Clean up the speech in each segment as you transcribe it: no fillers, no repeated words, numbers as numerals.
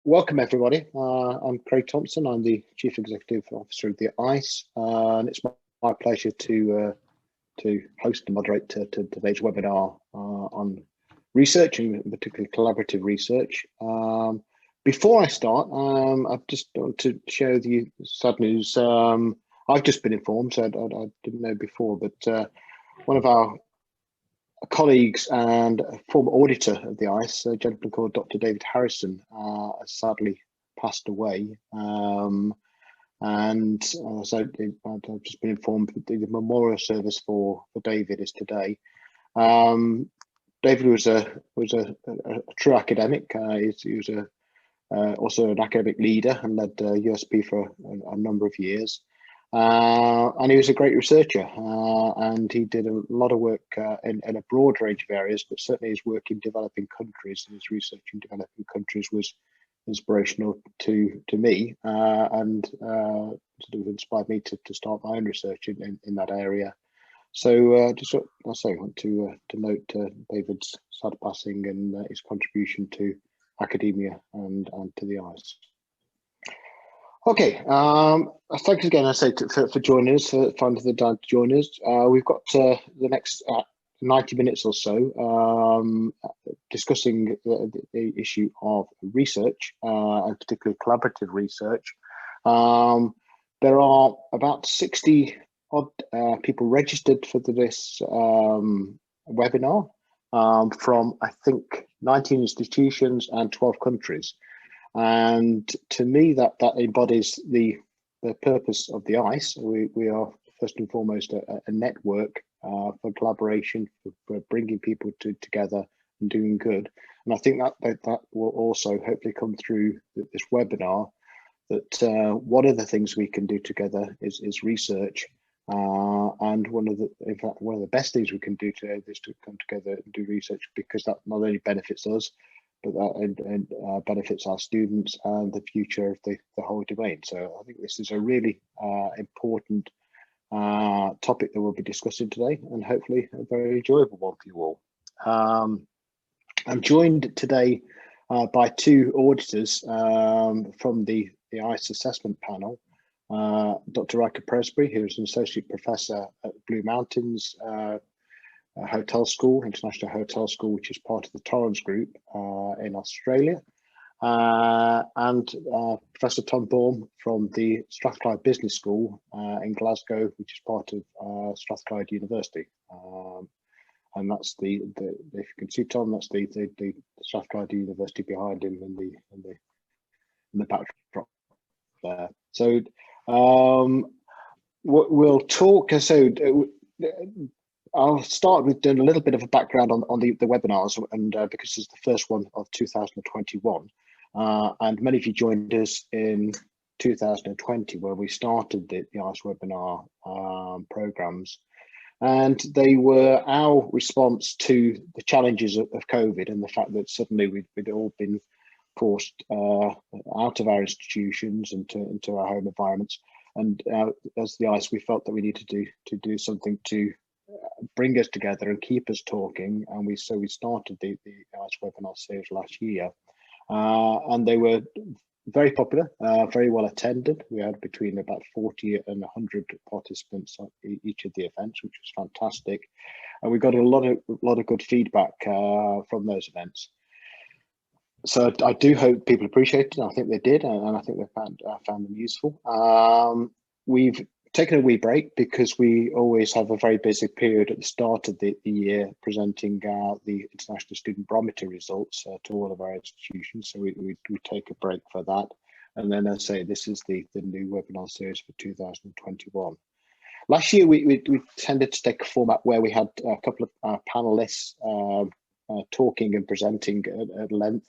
Welcome everybody. I'm Craig Thompson. I'm the Chief Executive Officer of the ICE, and it's my pleasure to host and moderate today's webinar on research, and particularly collaborative research. Before I start, I just want to share with you sad news. I've just been informed, so I didn't know before, but one of our colleagues and a former auditor of the ICE, a gentleman called Dr. David Harrison, has sadly passed away. So I've just been informed that the memorial service for David is today. David was a true academic. He was also an academic leader and led USP for a number of years. And he was a great researcher, and he did a lot of work in a broad range of areas, but certainly his work in developing countries and his research in developing countries was inspirational to me, and sort of inspired me to start my own research in that area. So just I want to note David's sad passing and his contribution to academia and to the ICE. Okay, thanks again, I say, for joining us, for finding the time to join us. We've got the next 90 minutes or so discussing the issue of research, and particularly collaborative research. There are about 60 odd people registered for this webinar from, I think, 19 institutions and 12 countries. And to me, that embodies the purpose of the ICE. We are first and foremost a network for collaboration, for bringing people together and doing good. And I think that will also hopefully come through this webinar, that one of the things we can do together is research. And in fact, one of the best things we can do today is to come together and do research, because that not only benefits us, but that benefits our students and the future of the whole domain. So I think this is a really important topic that we'll be discussing today, and hopefully a very enjoyable one for you all. I'm joined today by two auditors from the ICE assessment panel. Dr. Riker Presbury, who is an associate professor at Blue Mountains Hotel School, International Hotel School, which is part of the Torrens Group in Australia, and Professor Tom Baum from the Strathclyde Business School in Glasgow, which is part of Strathclyde University. And that's if you can see Tom, that's the Strathclyde University behind him in the backdrop there. So we'll talk. So I'll start with doing a little bit of a background on the webinars, and because it's the first one of 2021, and many of you joined us in 2020, where we started the ICE webinar programs, and they were our response to the challenges of COVID and the fact that suddenly we'd all been forced out of our institutions and into our home environments. And as the ICE, we felt that we needed to do something to bring us together and keep us talking, and we started the ICE webinar series last year, and they were very popular, very well attended. We had between about 40 and 100 participants at each of the events, which was fantastic, and we got a lot of good feedback from those events. So I do hope people appreciate it. I think they did, and I think they found them useful. We've taken a wee break because we always have a very busy period at the start of the year presenting the International Student Barometer results to all of our institutions. So we take a break for that. And then, as I say, this is the new webinar series for 2021. Last year, we tended to take a format where we had a couple of panelists talking and presenting at length,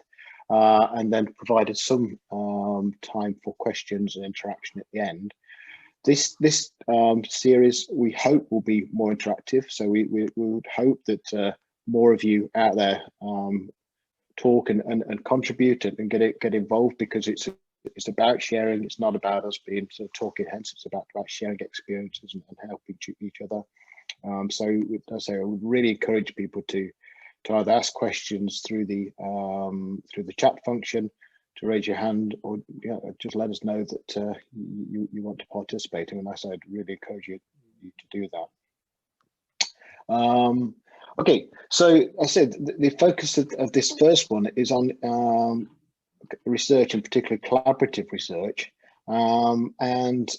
and then provided some time for questions and interaction at the end. This series, we hope, will be more interactive. So we would hope that more of you out there talk and contribute and get involved, because it's about sharing. It's not about us being sort of talking heads. It's about sharing experiences and helping each other. So as I say, I would really encourage people to either ask questions through the chat function, to raise your hand, or just let us know that you want to participate. And I said, I'd really encourage you to do that. Okay, so I said the focus of this first one is on research, and particularly collaborative research. And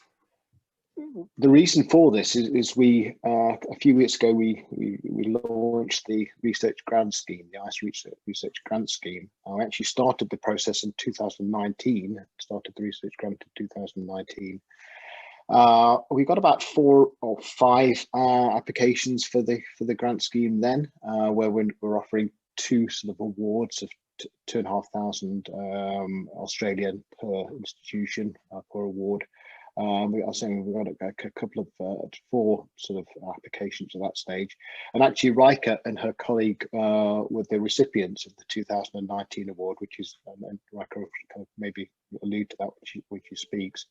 the reason for this is we a few weeks ago we launched the research grant scheme, the ICE research grant scheme. I actually started the process in 2019. Started the research grant in 2019. We got about 4 or 5 applications for the grant scheme then, where we're offering 2 sort of awards of 2,500 Australian per institution per award. We got a couple of 4 sort of applications at that stage, and actually Rika and her colleague were the recipients of the 2019 award, which is, and Rika kind of maybe allude to that when she speaks.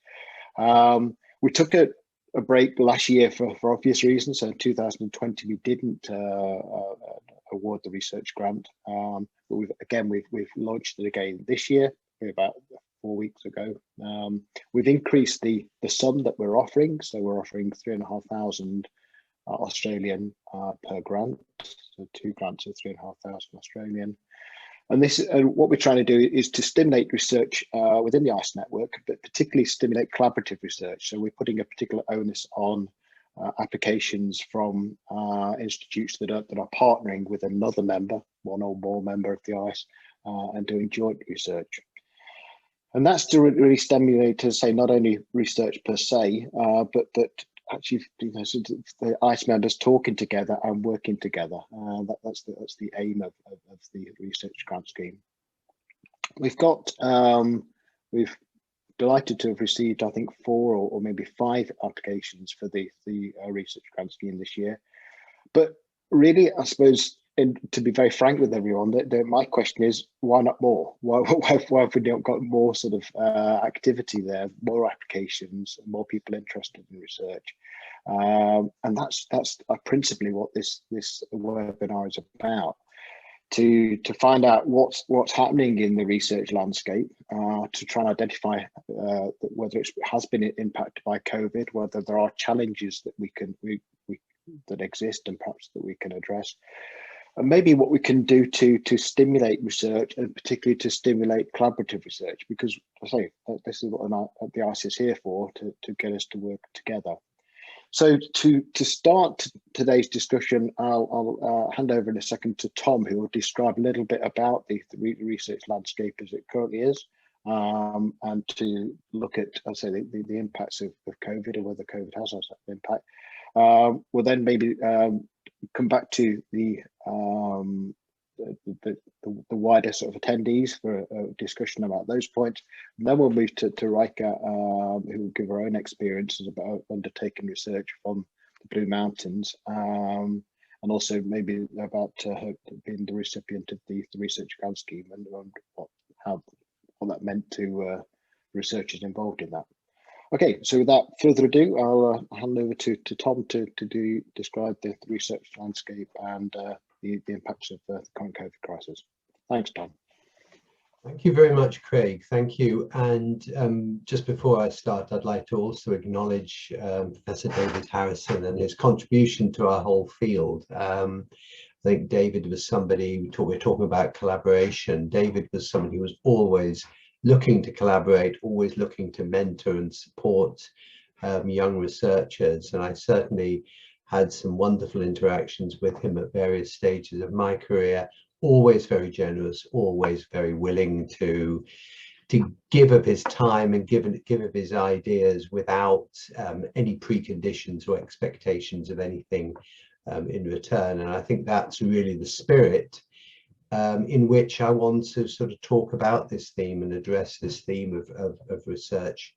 We took a break last year for obvious reasons. So in 2020 we didn't award the research grant, but we've launched it again this year, about 4 weeks ago. We've increased the sum that we're offering, so we're offering 3,500 Australian per grant, so 2 grants of 3,500 Australian. And this, what we're trying to do is to stimulate research within the ICE network, but particularly stimulate collaborative research. So we're putting a particular onus on applications from institutes that are partnering with another member, one or more member of the ICE, and doing joint research. And that's to really stimulate, to say, not only research per se, but actually, so the ICE members talking together and working together. That's the aim of the research grant scheme. We've delighted to have received, I think, 4 or maybe 5 applications for the research grant scheme this year. But really, I suppose, and to be very frank with everyone, my question is, why not more? Why have we not got more sort of activity there, more applications, more people interested in research? And that's principally what this webinar is about. To find out what's happening in the research landscape, to try and identify whether it has been impacted by COVID, whether there are challenges that that exist and perhaps that we can address, and maybe what we can do to stimulate research, and particularly to stimulate collaborative research, because I say this is what the ICE is here for, to get us to work together. So to start today's discussion, I'll hand over in a second to Tom, who will describe a little bit about the research landscape as it currently is, and to look at, I'll say, the impacts of COVID, or whether COVID has an impact. We'll then maybe come back to the wider sort of attendees for a discussion about those points. And then we'll move to Rika, who will give her own experiences about undertaking research from the Blue Mountains, and also maybe about her being the recipient of the research grant scheme, and what that meant to researchers involved in that. Okay, so without further ado, I'll hand over to Tom to describe the research landscape and the impacts of the current COVID crisis. Thanks, Tom. Thank you very much, Craig. Thank you. And just before I start, I'd like to also acknowledge Professor David Harrison and his contribution to our whole field. I think David was somebody, we're talking about collaboration. David was somebody who was always looking to collaborate, always looking to mentor and support young researchers. And I certainly had some wonderful interactions with him at various stages of my career, always very generous, always very willing to give of his time and give of his ideas without any preconditions or expectations of anything in return. And I think that's really the spirit in which I want to sort of talk about this theme and address this theme of research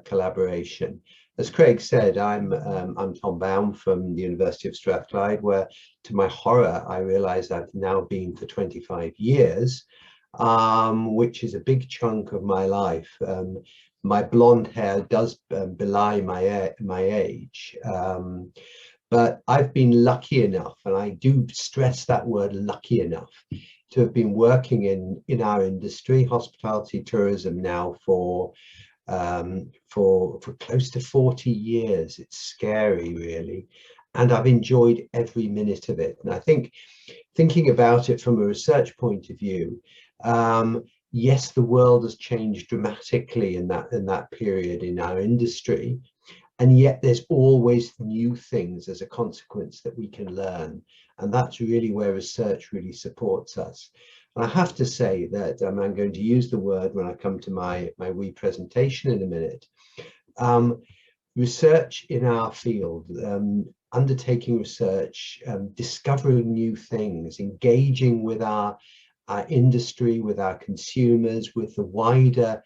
collaboration. As Craig said, I'm Tom Baum from the University of Strathclyde, where, to my horror, I realise I've now been for 25 years, which is a big chunk of my life. My blonde hair does belie my age. But I've been lucky enough, and I do stress that word lucky enough, to have been working in our industry, hospitality tourism, now for close to 40 years. It's scary, really, and I've enjoyed every minute of it. And I think, thinking about it from a research point of view, yes, the world has changed dramatically in that period in our industry, and yet there's always new things as a consequence that we can learn, and that's really where research really supports us. And I have to say that I'm going to use the word when I come to my wee presentation in a minute. Research in our field, undertaking research, discovering new things, engaging with our industry, with our consumers, with the wider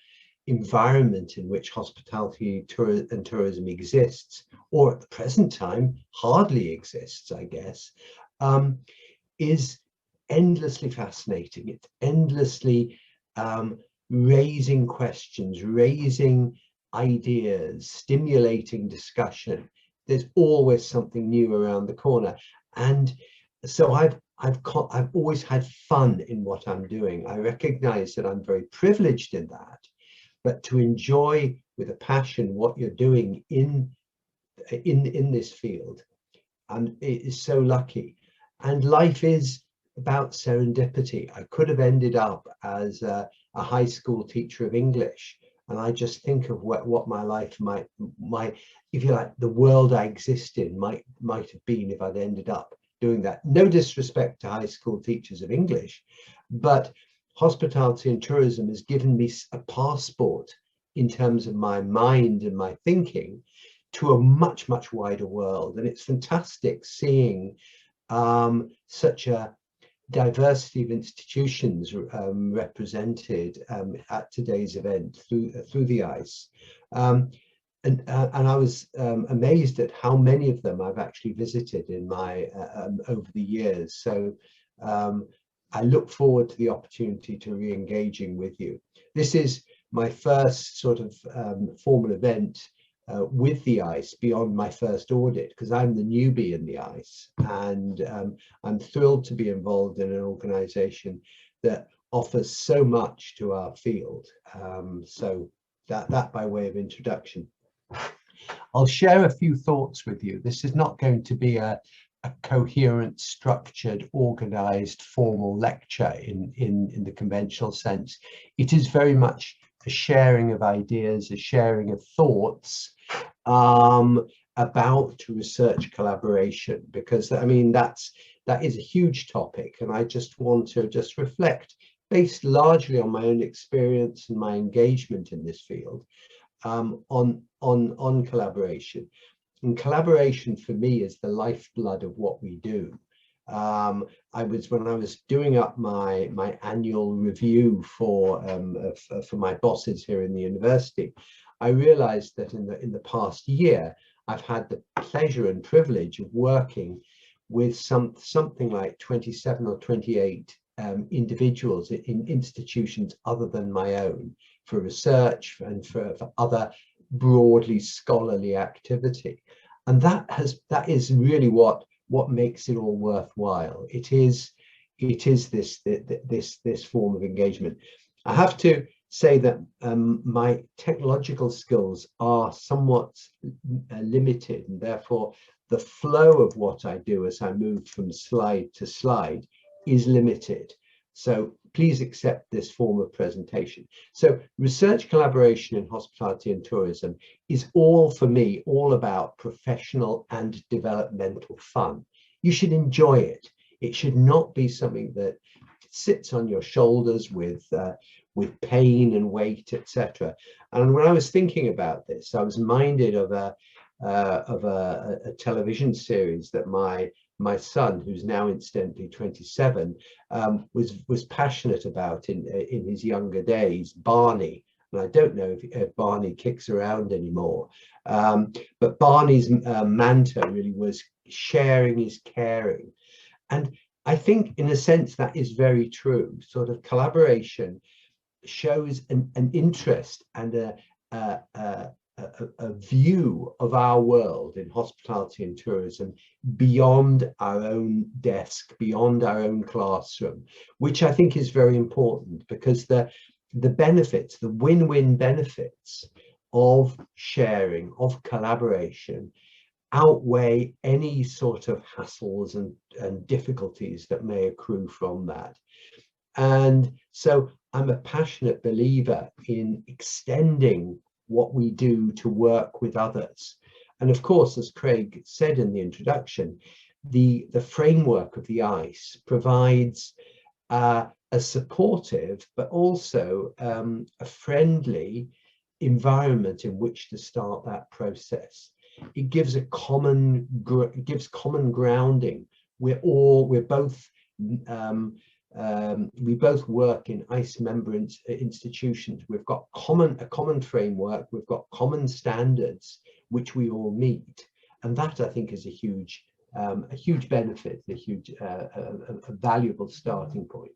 environment in which hospitality and tourism exists, or at the present time hardly exists, I guess, is endlessly fascinating. It's endlessly raising questions, raising ideas, stimulating discussion. There's always something new around the corner, and so I've always had fun in what I'm doing. I recognize that I'm very privileged in that, but to enjoy with a passion what you're doing in this field, and it is so lucky. And life is about serendipity. I could have ended up as a high school teacher of English, and I just think of what my life might, if you like, the world I exist in might have been if I'd ended up doing that. No disrespect to high school teachers of English, but hospitality and tourism has given me a passport in terms of my mind and my thinking to a much, much wider world. And it's fantastic seeing such a diversity of institutions represented at today's event through the ICE. And I was amazed at how many of them I've actually visited in my over the years. So I look forward to the opportunity to re-engaging with you. This is my first sort of formal event with the ICE beyond my first audit, because I'm the newbie in the ICE, and I'm thrilled to be involved in an organization that offers so much to our field. So that by way of introduction. I'll share a few thoughts with you. This is not going to be a coherent, structured, organized, formal lecture in the conventional sense. It is very much a sharing of ideas, a sharing of thoughts about research collaboration, because I mean that is a huge topic, and I just want to reflect, based largely on my own experience and my engagement in this field, on collaboration. And collaboration for me is the lifeblood of what we do. When I was doing up my annual review for my bosses here in the university, I realized that in the past year I've had the pleasure and privilege of working with something like 27 or 28 individuals in institutions other than my own, for research and for other broadly scholarly activity. And that is really what makes it all worthwhile. It is this form of engagement. I have to say that my technological skills are somewhat limited, and therefore the flow of what I do as I move from slide to slide is limited. So please accept this form of presentation. So research collaboration in hospitality and tourism is for me all about professional and developmental fun. You should enjoy it. It should not be something that sits on your shoulders with pain and weight, etc. And when I was thinking about this, I was minded of a television series that my son, who's now incidentally 27, was passionate about in his younger days, Barney. And I don't know if Barney kicks around anymore, but Barney's mantra really was sharing is caring. And I think in a sense that is very true. Sort of collaboration shows an interest and a view of our world in hospitality and tourism beyond our own desk, beyond our own classroom, which I think is very important, because the benefits, the win-win benefits of sharing, of collaboration, outweigh any sort of hassles and difficulties that may accrue from that. And so I'm a passionate believer in extending what we do to work with others. And of course, as Craig said in the introduction, the framework of the ICE provides a supportive but also a friendly environment in which to start that process. It gives common grounding. We both work in ICE member institutions. We've got a common framework. We've got common standards which we all meet, and that I think is a huge benefit, a valuable starting point.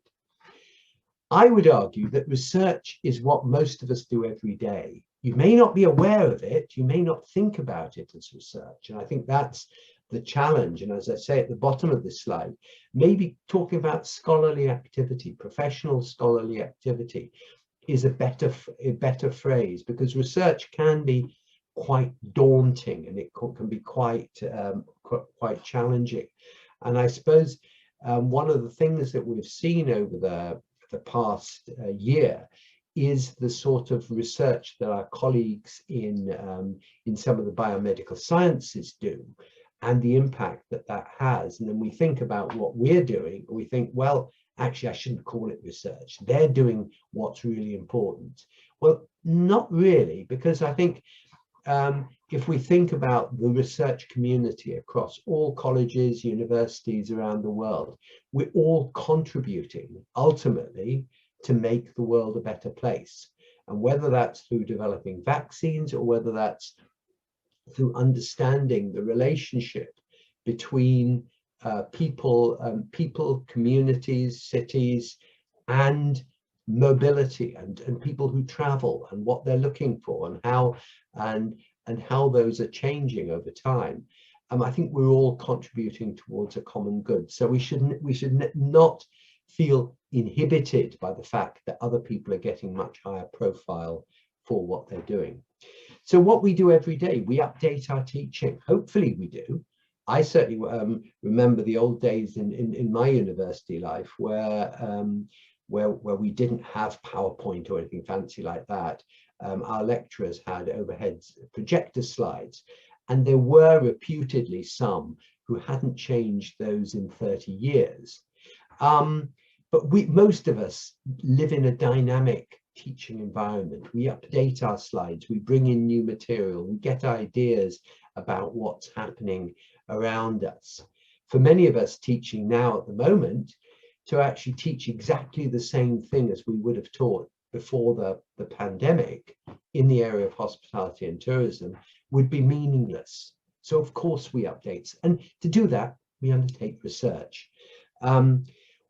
I would argue that research is what most of us do every day. You may not be aware of it, you may not think about it as research, and I think that's the challenge. And as I say at the bottom of this slide, maybe talking about scholarly activity, professional scholarly activity, is a better phrase, because research can be quite daunting and it can be quite challenging. And I suppose one of the things that we've seen over the past year is the sort of research that our colleagues in some of the biomedical sciences do, and the impact that has. And then we think about what we're doing, we think, well, actually, I shouldn't call it research. They're doing what's really important. Well, not really, because I think if we think about the research community across all colleges, universities around the world, we're all contributing ultimately to make the world a better place. And whether that's through developing vaccines or whether that's through understanding the relationship between people, communities, cities, and mobility, and people who travel, and what they're looking for, and how those are changing over time. I think we're all contributing towards a common good. So we should not feel inhibited by the fact that other people are getting much higher profile for what they're doing. So what we do every day, we update our teaching. Hopefully we do. I certainly remember the old days in my university life where we didn't have PowerPoint or anything fancy like that. Our lecturers had overhead projector slides, and there were reputedly some who hadn't changed those in 30 years. But most of us live in a dynamic teaching environment. We update our slides, we bring in new material, we get ideas about what's happening around us. For many of us teaching now at the moment, to actually teach exactly the same thing as we would have taught before the pandemic in the area of hospitality and tourism would be meaningless. So of course we update, and to do that we undertake research.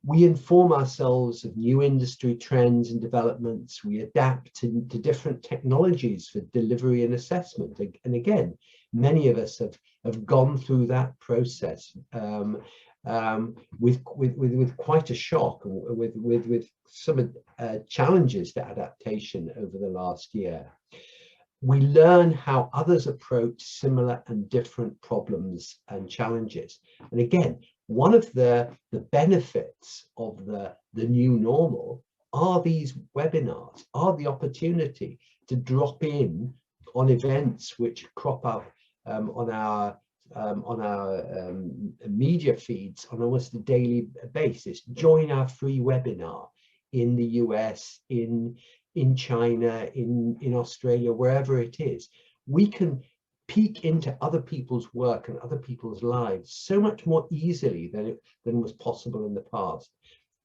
We inform ourselves of new industry trends and developments. We adapt to different technologies for delivery and assessment. And again, many of us have gone through that process with quite a shock, with some challenges to adaptation over the last year. We learn how others approach similar and different problems and challenges. And again, one of the benefits of the new normal are these webinars, are the opportunity to drop in on events which crop up on our media feeds on almost a daily basis. Join our free webinar in the US, in China, in Australia, wherever it is. We can peek into other people's work and other people's lives so much more easily than was possible in the past.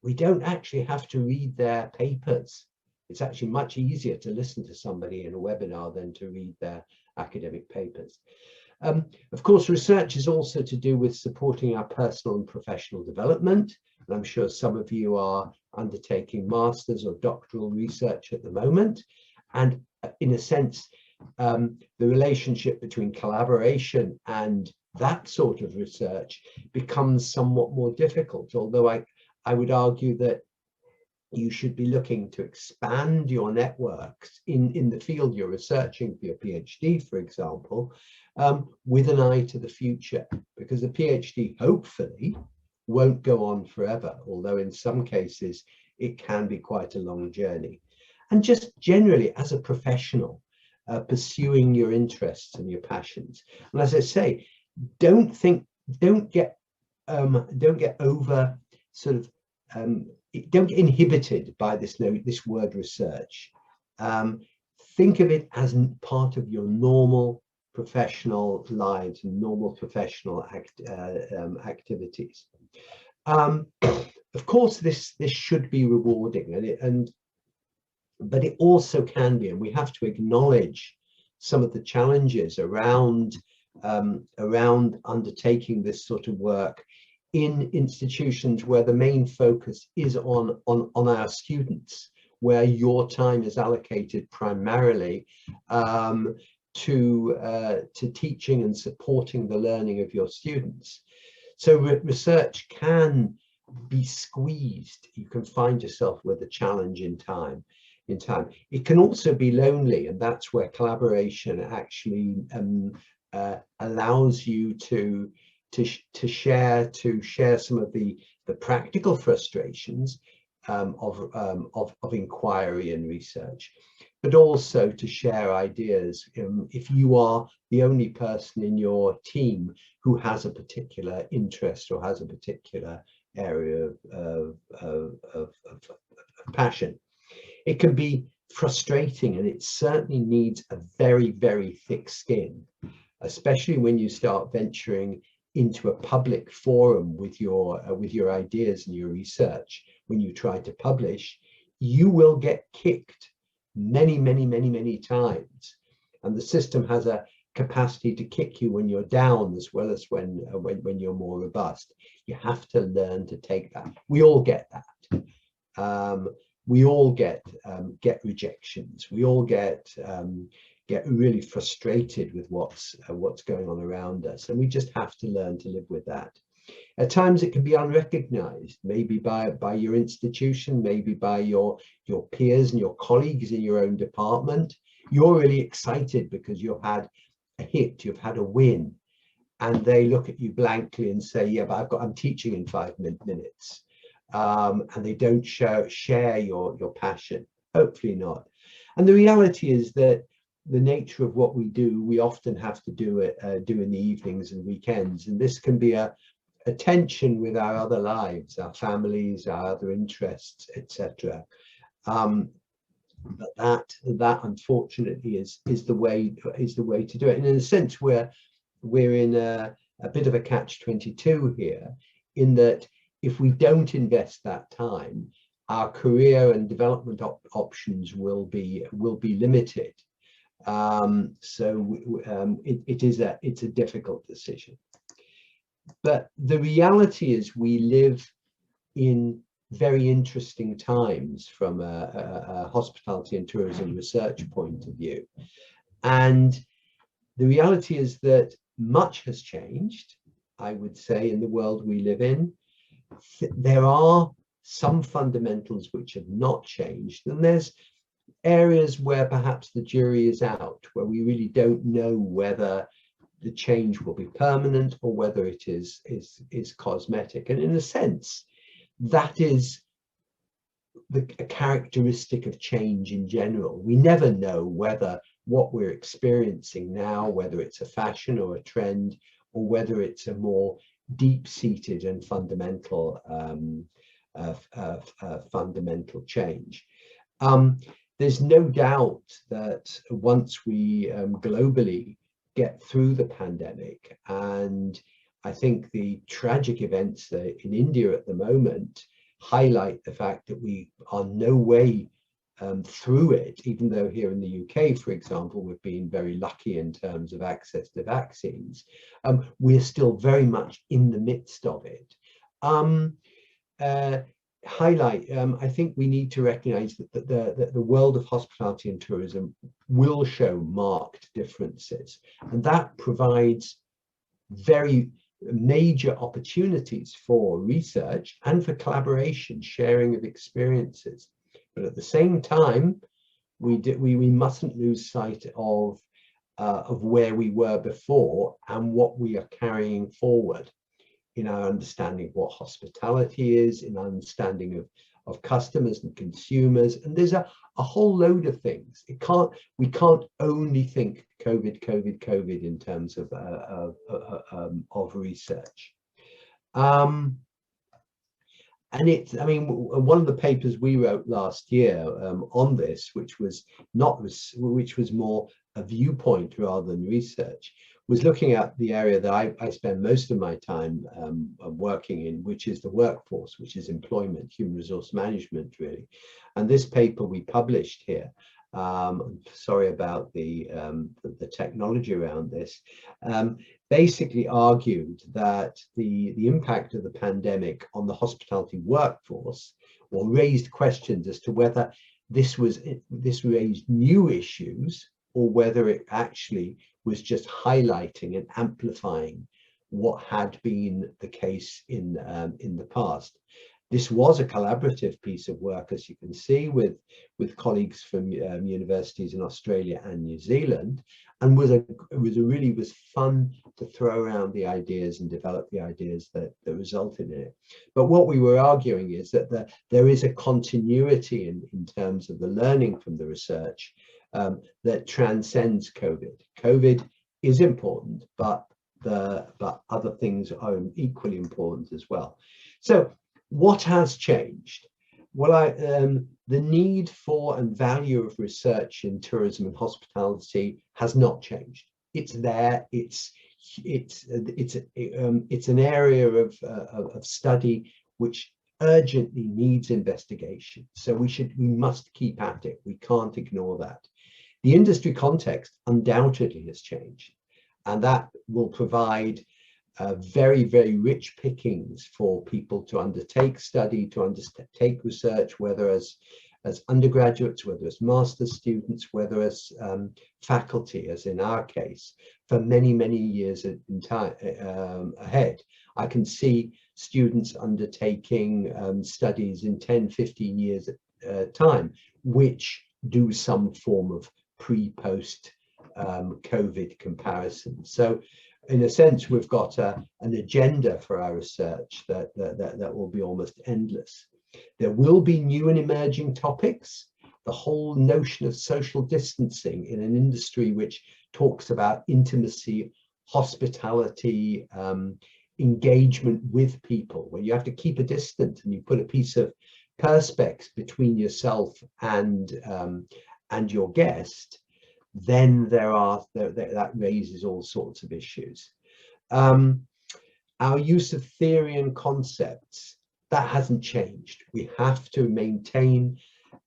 We don't actually have to read their papers. It's actually much easier to listen to somebody in a webinar than to read their academic papers. Of course, research is also to do with supporting our personal and professional development. And I'm sure some of you are undertaking master's or doctoral research at the moment. And in a sense, the relationship between collaboration and that sort of research becomes somewhat more difficult, although I would argue that you should be looking to expand your networks in the field you're researching for your PhD, for example, with an eye to the future, because a PhD hopefully won't go on forever, although in some cases it can be quite a long journey. And just generally as a professional, pursuing your interests and your passions. And as I say, don't get over sort of, don't get inhibited by this word research. Think of it as part of your normal professional lives and normal professional activities. Of course, this should be rewarding, but it also can be, and we have to acknowledge some of the challenges around undertaking this sort of work in institutions where the main focus is on our students, where your time is allocated primarily to teaching and supporting the learning of your students. So research can be squeezed. You can find yourself with a challenge in time. It can also be lonely, and that's where collaboration actually allows you to share some of the practical frustrations of inquiry and research, but also to share ideas. If you are the only person in your team who has a particular interest or has a particular area of passion, it can be frustrating, and it certainly needs a very, very thick skin, especially when you start venturing into a public forum with your ideas and your research. When you try to publish, you will get kicked many times, and the system has a capacity to kick you when you're down as well as when you're more robust. You have to learn to take that. We all get that. We all get rejections. We all get really frustrated with what's going on around us, and we just have to learn to live with that. At times it can be unrecognized, maybe by your institution, maybe by your peers and your colleagues in your own department. You're really excited because you've had a hit, you've had a win, and they look at you blankly and say, yeah, but I'm teaching in 5 minutes. And they don't share your passion. Hopefully not. And the reality is that the nature of what we do, we often have to do in the evenings and weekends, and this can be a tension with our other lives, our families, our other interests, etc. But that unfortunately is the way to do it. And in a sense, we're in a bit of a catch-22 here, in that if we don't invest that time, our career and development options will be limited. So it's a difficult decision. But the reality is we live in very interesting times from a hospitality and tourism research point of view. And the reality is that much has changed, I would say, in the world we live in. There are some fundamentals which have not changed, and there's areas where perhaps the jury is out, where we really don't know whether the change will be permanent or whether it is cosmetic. And in a sense, that is a characteristic of change in general. We never know whether what we're experiencing now, whether it's a fashion or a trend, or whether it's a more deep-seated and fundamental change. There's no doubt that once we globally get through the pandemic, and I think the tragic events in India at the moment highlight the fact that we are no way through it, even though here in the UK, for example, we've been very lucky in terms of access to vaccines. We're still very much in the midst of it. highlight, I think we need to recognize that the world of hospitality and tourism will show marked differences, and that provides very major opportunities for research and for collaboration, sharing of experiences. But at the same time, we mustn't lose sight of where we were before and what we are carrying forward in our understanding of what hospitality is, in our understanding of customers and consumers. And there's a whole load of things. We can't only think COVID in terms of research. And I mean, one of the papers we wrote last year on this, which was more a viewpoint rather than research, was looking at the area that I spend most of my time working in, which is the workforce, which is employment, human resource management, really. And this paper we published here, sorry about the technology around this, basically argued that the impact of the pandemic on the hospitality workforce, or raised questions as to whether this raised new issues, or whether it actually was just highlighting and amplifying what had been the case in the past. This was a collaborative piece of work, as you can see, with colleagues from universities in Australia and New Zealand, and really was fun to throw around the ideas and develop the ideas that resulted in it. But what we were arguing is that there is a continuity in terms of the learning from the research that transcends COVID. COVID is important, but other things are equally important as well. So what has changed? Well, the need for and value of research in tourism and hospitality has not changed. It's there. It's an area of study which urgently needs investigation. So we must keep at it. We can't ignore that. The industry context undoubtedly has changed, and that will provide very, very rich pickings for people to undertake study, to undertake research, whether as undergraduates, whether as master's students, whether as faculty, as in our case, for many, many years ahead. I can see students undertaking studies in 10, 15 years time, which do some form of pre-post COVID comparison. So in a sense, we've got an agenda for our research that will be almost endless. There will be new and emerging topics. The whole notion of social distancing in an industry which talks about intimacy, hospitality, engagement with people, where you have to keep a distance and you put a piece of perspex between yourself and your guest, then that raises all sorts of issues. Our use of theory and concepts, that hasn't changed. We have to maintain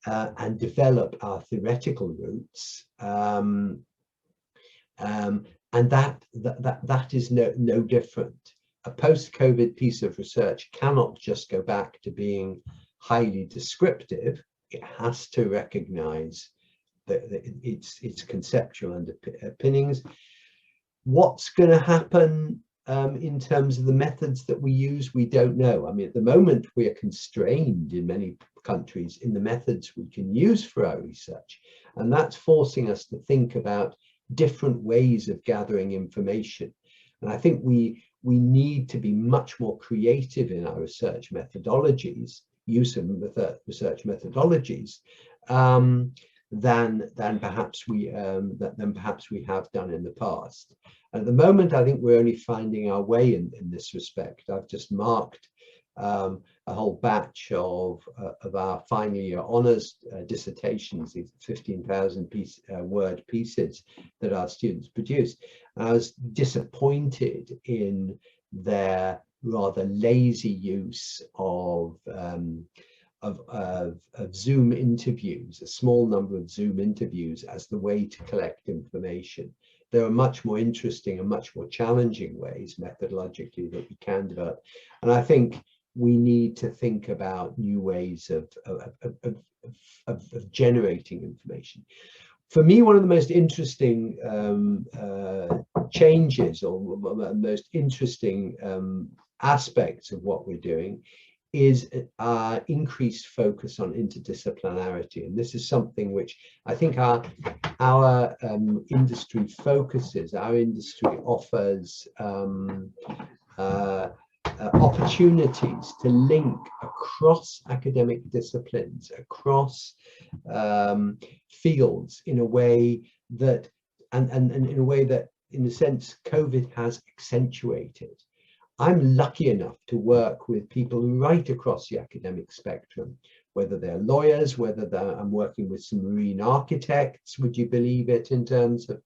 and develop our theoretical roots, and that is no different. A post-COVID piece of research cannot just go back to being highly descriptive. It has to recognize its conceptual underpinnings. What's going to happen in terms of the methods that we use, we don't know. I mean, at the moment, we are constrained in many countries in the methods we can use for our research. And that's forcing us to think about different ways of gathering information. And I think we need to be much more creative in our research methodologies, use of research methodologies, than perhaps we have done in the past. At the moment, I think we're only finding our way in this respect. I've just marked a whole batch of our final year honours dissertations, these 15,000 word pieces that our students produced. And I was disappointed in their rather lazy use of Zoom interviews, a small number of Zoom interviews as the way to collect information. There are much more interesting and much more challenging ways methodologically that we can develop. And I think we need to think about new ways of generating information. For me, one of the most interesting changes, or most interesting aspects of what we're doing, is our increased focus on interdisciplinarity. And this is something which I think our industry focuses. Our industry offers opportunities to link across academic disciplines, across fields, in a way that, and in a way that, in a sense, COVID has accentuated. I'm lucky enough to work with people right across the academic spectrum, whether they're lawyers, whether I'm working with some marine architects, would you believe it, in terms of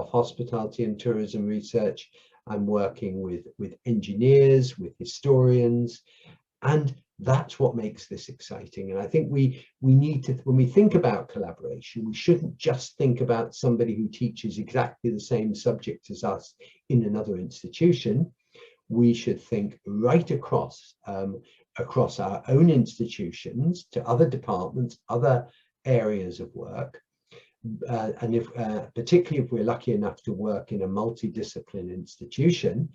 hospitality and tourism research. I'm working with engineers, with historians, and that's what makes this exciting. And I think we need to, when we think about collaboration, we shouldn't just think about somebody who teaches exactly the same subject as us in another institution. We should think right across across our own institutions to other departments, other areas of work. And if particularly if we're lucky enough to work in a multidisciplinary institution,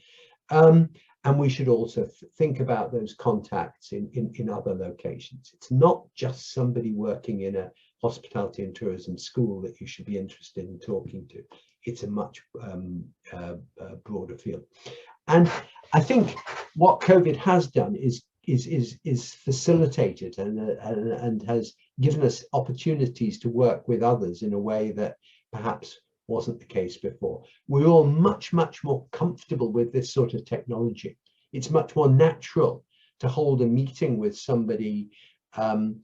and we should also think about those contacts in other locations. It's not just somebody working in a hospitality and tourism school that you should be interested in talking to. It's a much broader field. And I think what COVID has done is facilitated and has given us opportunities to work with others in a way that perhaps wasn't the case before. We're all much more comfortable with this sort of technology. It's much more natural to hold a meeting with somebody on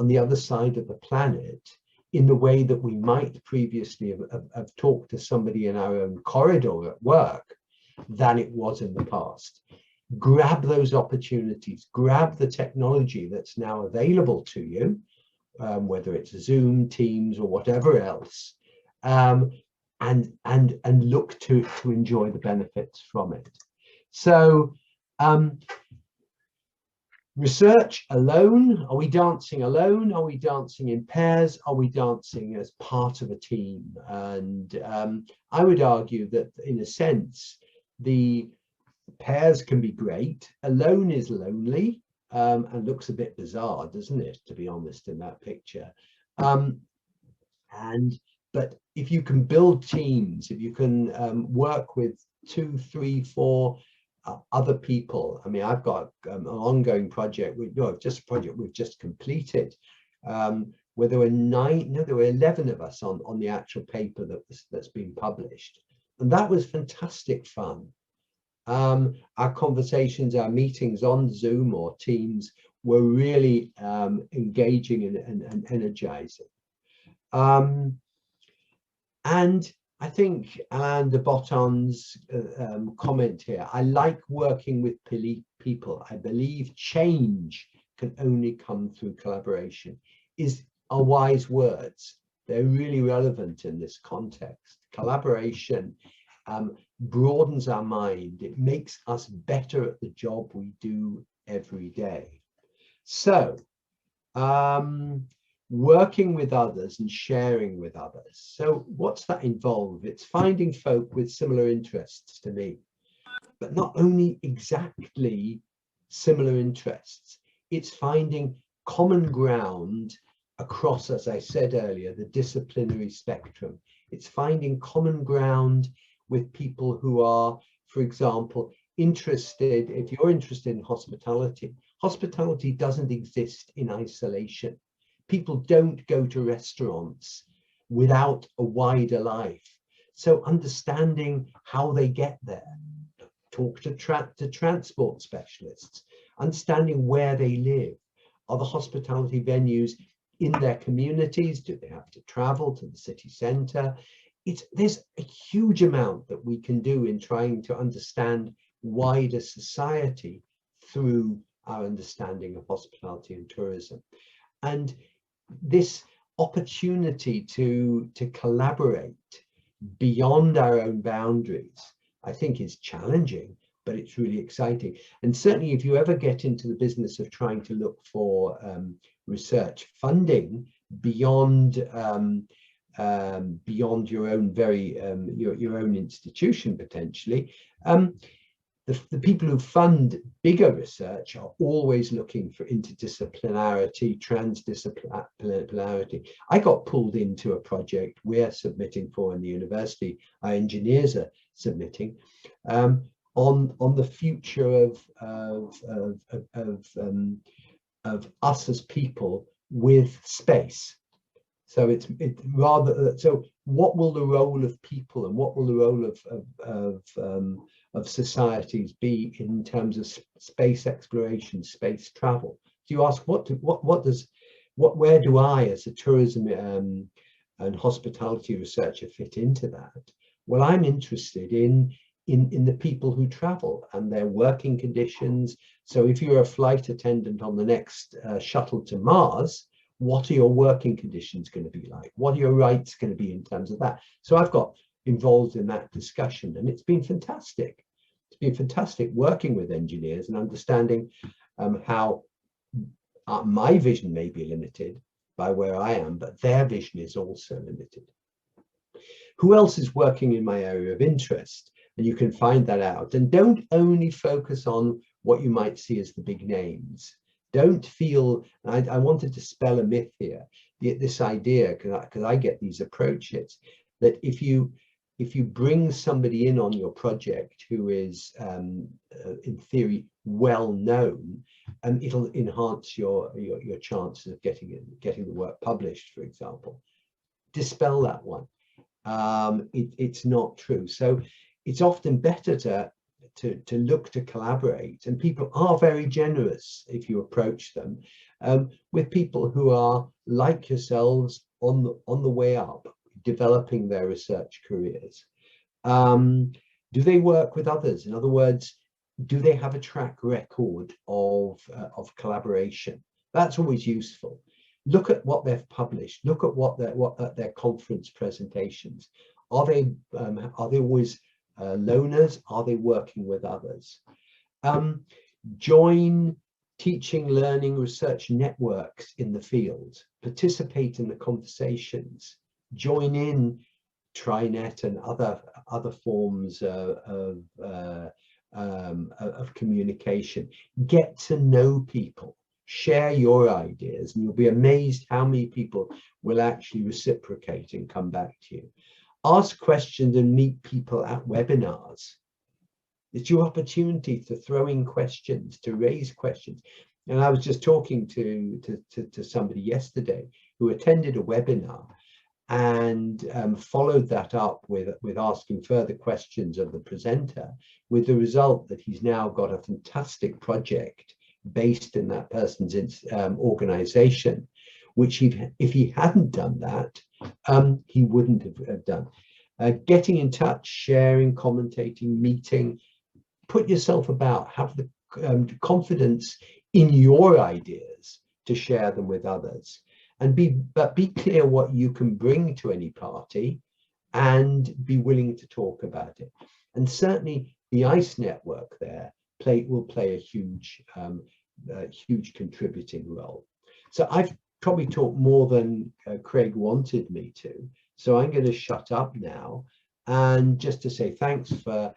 the other side of the planet in the way that we might previously have talked to somebody in our own corridor at work than it was in the past. Grab those opportunities, grab the technology that's now available to you, whether it's Zoom, Teams, or whatever else, and look to enjoy the benefits from it. So research alone, are we dancing alone? Are we dancing in pairs? Are we dancing as part of a team? And I would argue that, in a sense, the pairs can be great. Alone is lonely and looks a bit bizarre, doesn't it, to be honest, in that picture. But if you can build teams, if you can work with 2, 3, 4 other people. I mean, I've got an ongoing project. Just a project we've just completed, where there were 11 of us on the actual paper that's been published, and that was fantastic fun. Our conversations, our meetings on Zoom or Teams were really engaging and energizing. And I think Alain de Botton's comment here, I like working with people. I believe change can only come through collaboration, are wise words. They're really relevant in this context. Collaboration broadens our mind. It makes us better at the job we do every day. So, working with others and sharing with others. So what's that involve? It's finding folk with similar interests to me, but not only exactly similar interests, it's finding common ground across, as I said earlier, the disciplinary spectrum. It's finding common ground with people who are, for example, interested. If you're interested in hospitality, hospitality doesn't exist in isolation. People don't go to restaurants without a wider life. So understanding how they get there, talk to transport specialists, understanding where they live. Are the hospitality venues in their communities? Do they have to travel to the city centre? There's a huge amount that we can do in trying to understand wider society through our understanding of hospitality and tourism. And this opportunity to collaborate beyond our own boundaries, I think, is challenging, but it's really exciting. And certainly if you ever get into the business of trying to look for research funding beyond beyond your own your own institution potentially, the people who fund bigger research are always looking for interdisciplinarity, transdisciplinarity. I got pulled into a project we're submitting for in the university, our engineers are submitting, on the future of us as people with space. So it's rather, so what will the role of people and what will the role of societies be in terms of space exploration, space travel? So you ask, where do I as a tourism and hospitality researcher fit into that? Well, I'm interested in the people who travel and their working conditions. So if you're a flight attendant on the next shuttle to Mars, what are your working conditions going to be like? What are your rights going to be in terms of that? So I've got involved in that discussion, and it's been fantastic. It's been fantastic working with engineers and understanding how my vision may be limited by where I am, but their vision is also limited. Who else is working in my area of interest? And you can find that out. And don't only focus on what you might see as the big names. Don't feel, I wanted to spell a myth here, this idea, because I get these approaches, that if you bring somebody in on your project who is in theory well known, it'll enhance your chances of getting the work published, for example. Dispel that one. It's not true. So it's often better to look to collaborate, and people are very generous if you approach them with people who are like yourselves on the way up, developing their research careers. Do they work with others? In other words, do they have a track record of collaboration? That's always useful. Look at what they've published. Look at their conference presentations. Are they always loners? Are they working with others? Join teaching, learning, research networks in the field. Participate in the conversations. Join in Trinet and other forms of communication. Get to know people. Share your ideas, and you'll be amazed how many people will actually reciprocate and come back to you. Ask questions and meet people at webinars. It's your opportunity to throw in questions, to raise questions. And I was just talking to somebody yesterday who attended a webinar and followed that up with asking further questions of the presenter, with the result that he's now got a fantastic project based in that person's organization, which if he hadn't done that, he wouldn't have done. Getting in touch, sharing, commentating, meeting, put yourself about, have the confidence in your ideas to share them with others, and be clear what you can bring to any party and be willing to talk about it. And certainly the ICE network there will play a huge contributing role. So I've probably talked more than Craig wanted me to, so I'm going to shut up now, and just to say thanks for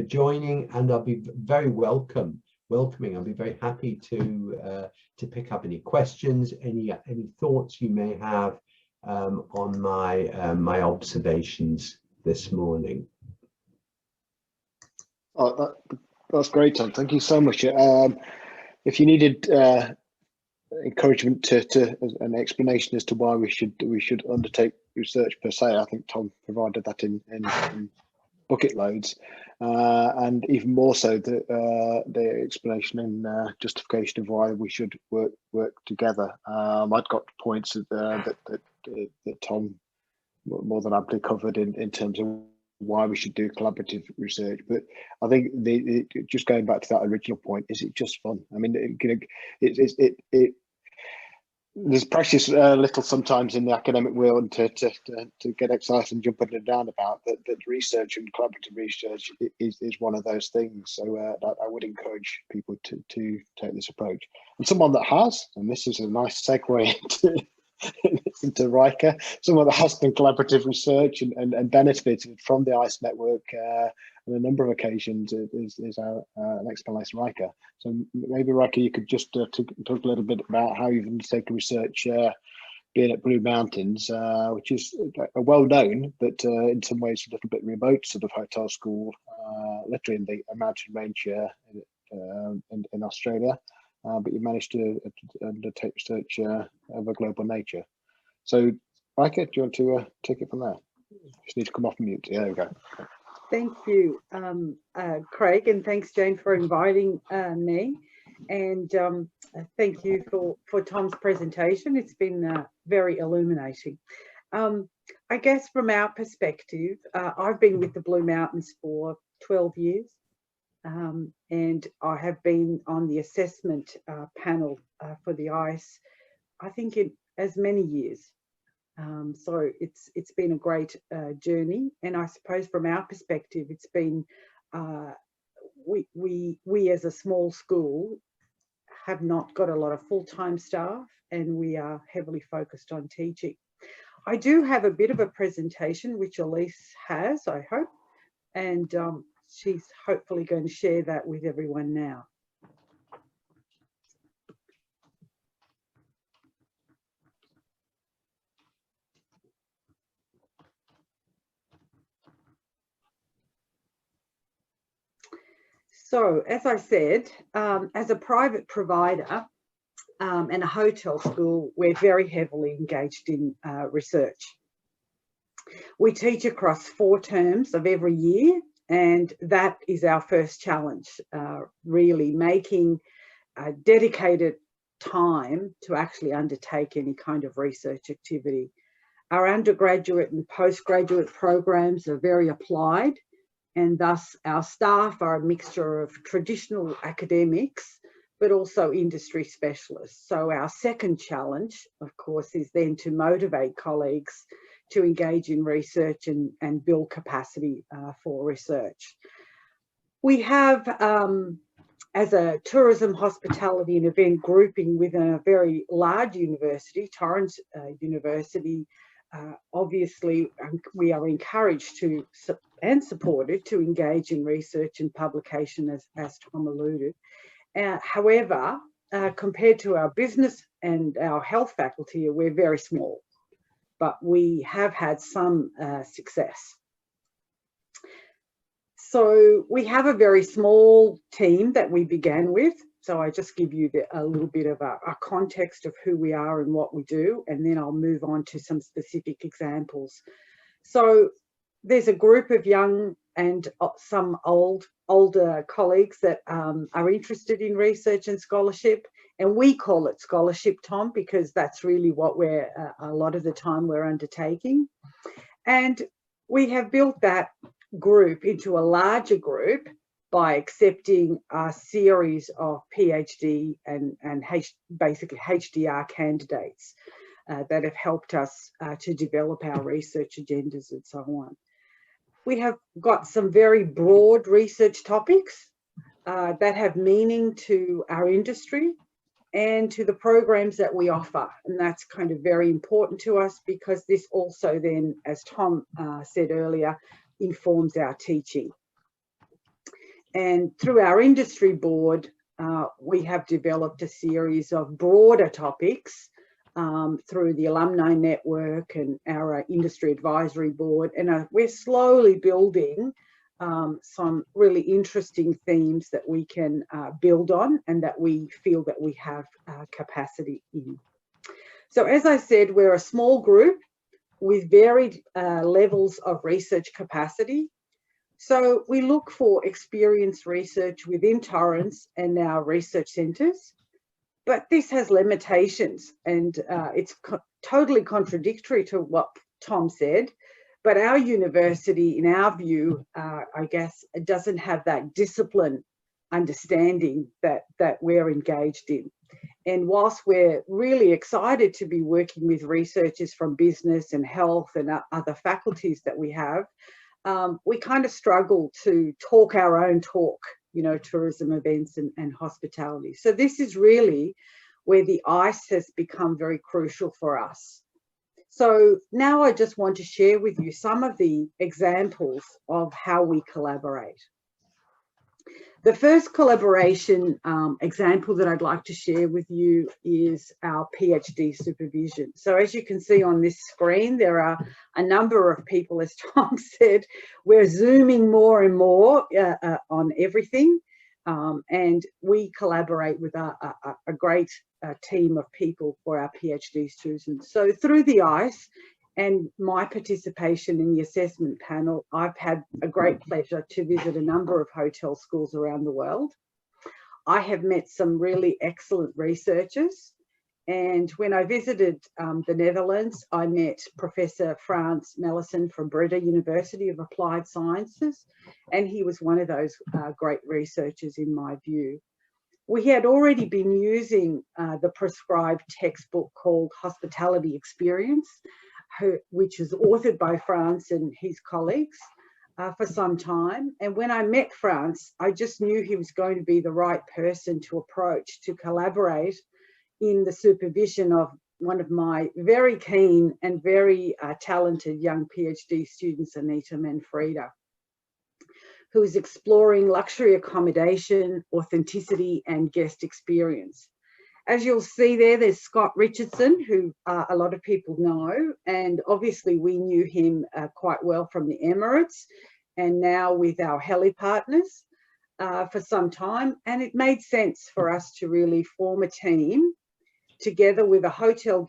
joining, and I'll be very welcoming. I'll be very happy to pick up any questions, any thoughts you may have on my observations this morning. Oh, that's great, Tom. Thank you so much. If you needed encouragement to an explanation as to why we should undertake research per se, I think Tom provided that in bucket loads, and even more so the explanation and justification of why we should work together. I'd got points that Tom more than amply covered in terms of why we should do collaborative research. But I think just going back to that original point, is it just fun? I mean, there's precious little sometimes in the academic world to get excited and jump up and down about, that research and collaborative research is one of those things. So I would encourage people to take this approach. And someone that has, and this is a nice segue into Riker, someone that has done collaborative research and benefited from the ICE network on a number of occasions is our next panelist, Riker. So maybe, Riker, you could just talk a little bit about how you've undertaken research being at Blue Mountains, which is well known, but in some ways a little bit remote sort of hotel school, literally in the mountain range in Australia. But you managed to undertake research of a global nature. So, Riker, do you want to take it from there? Just need to come off mute. Yeah, there we go. Thank you, Craig, and thanks, Jane, for inviting me. And thank you for Tom's presentation. It's been very illuminating. I guess from our perspective, I've been with the Blue Mountains for 12 years. And I have been on the assessment panel for the ICE, I think, in as many years. So it's been a great journey, and I suppose from our perspective, it's been we as a small school have not got a lot of full-time staff, and we are heavily focused on teaching. I do have a bit of a presentation which Elise has, I hope, and she's hopefully going to share that with everyone now. So, as I said, as a private provider and a hotel school, we're very heavily engaged in research. We teach across 4 terms of every year, and that is our first challenge, really making a dedicated time to actually undertake any kind of research activity. Our undergraduate and postgraduate programs are very applied, and thus our staff are a mixture of traditional academics, but also industry specialists. So our second challenge, of course, is then to motivate colleagues to engage in research and build capacity for research. We have, as a tourism, hospitality and event grouping within a very large university, Torrens University, obviously we are encouraged to and supported to engage in research and publication, as Tom alluded. However, compared to our business and our health faculty, we're very small, but we have had some success. So we have a very small team that we began with. So I just give you a little bit of a context of who we are and what we do, and then I'll move on to some specific examples. So there's a group of young and some older colleagues that are interested in research and scholarship, and we call it scholarship, Tom, because that's really what we're a lot of the time we're undertaking. And we have built that group into a larger group by accepting a series of PhD and basically HDR candidates that have helped us to develop our research agendas and so on. We have got some very broad research topics that have meaning to our industry and to the programs that we offer. And that's kind of very important to us, because this also then, as Tom said earlier, informs our teaching. And through our industry board, we have developed a series of broader topics through the alumni network and our industry advisory board. And we're slowly building some really interesting themes that we can build on and that we feel that we have capacity in. So as I said, we're a small group with varied levels of research capacity. So we look for experienced research within Torrens and our research centres, but this has limitations, and it's totally contradictory to what Tom said. But our university, in our view, I guess, doesn't have that discipline understanding that we're engaged in. And whilst we're really excited to be working with researchers from business and health and other faculties that we have, we kind of struggle to talk our own talk, you know, tourism events and hospitality. So this is really where the ICE has become very crucial for us. So now I just want to share with you some of the examples of how we collaborate. The first collaboration example that I'd like to share with you is our PhD supervision. So as you can see on this screen, there are a number of people, as Tom said, we're Zooming more and more on everything. And we collaborate with a great team of people for our PhD students. So through the ICE and my participation in the assessment panel, I've had a great pleasure to visit a number of hotel schools around the world. I have met some really excellent researchers. And when I visited the Netherlands, I met Professor Frans Melissen from Breda University of Applied Sciences, and he was one of those great researchers in my view. We had already been using the prescribed textbook called Hospitality Experience, which is authored by Frans and his colleagues for some time. And when I met Frans, I just knew he was going to be the right person to approach to collaborate in the supervision of one of my very keen and very talented young PhD students, Anita Manfreda, who is exploring luxury accommodation, authenticity, and guest experience. As you'll see there, there's Scott Richardson, who a lot of people know, and obviously we knew him quite well from the Emirates, and now with our heli partners for some time. And it made sense for us to really form a team together with a hotel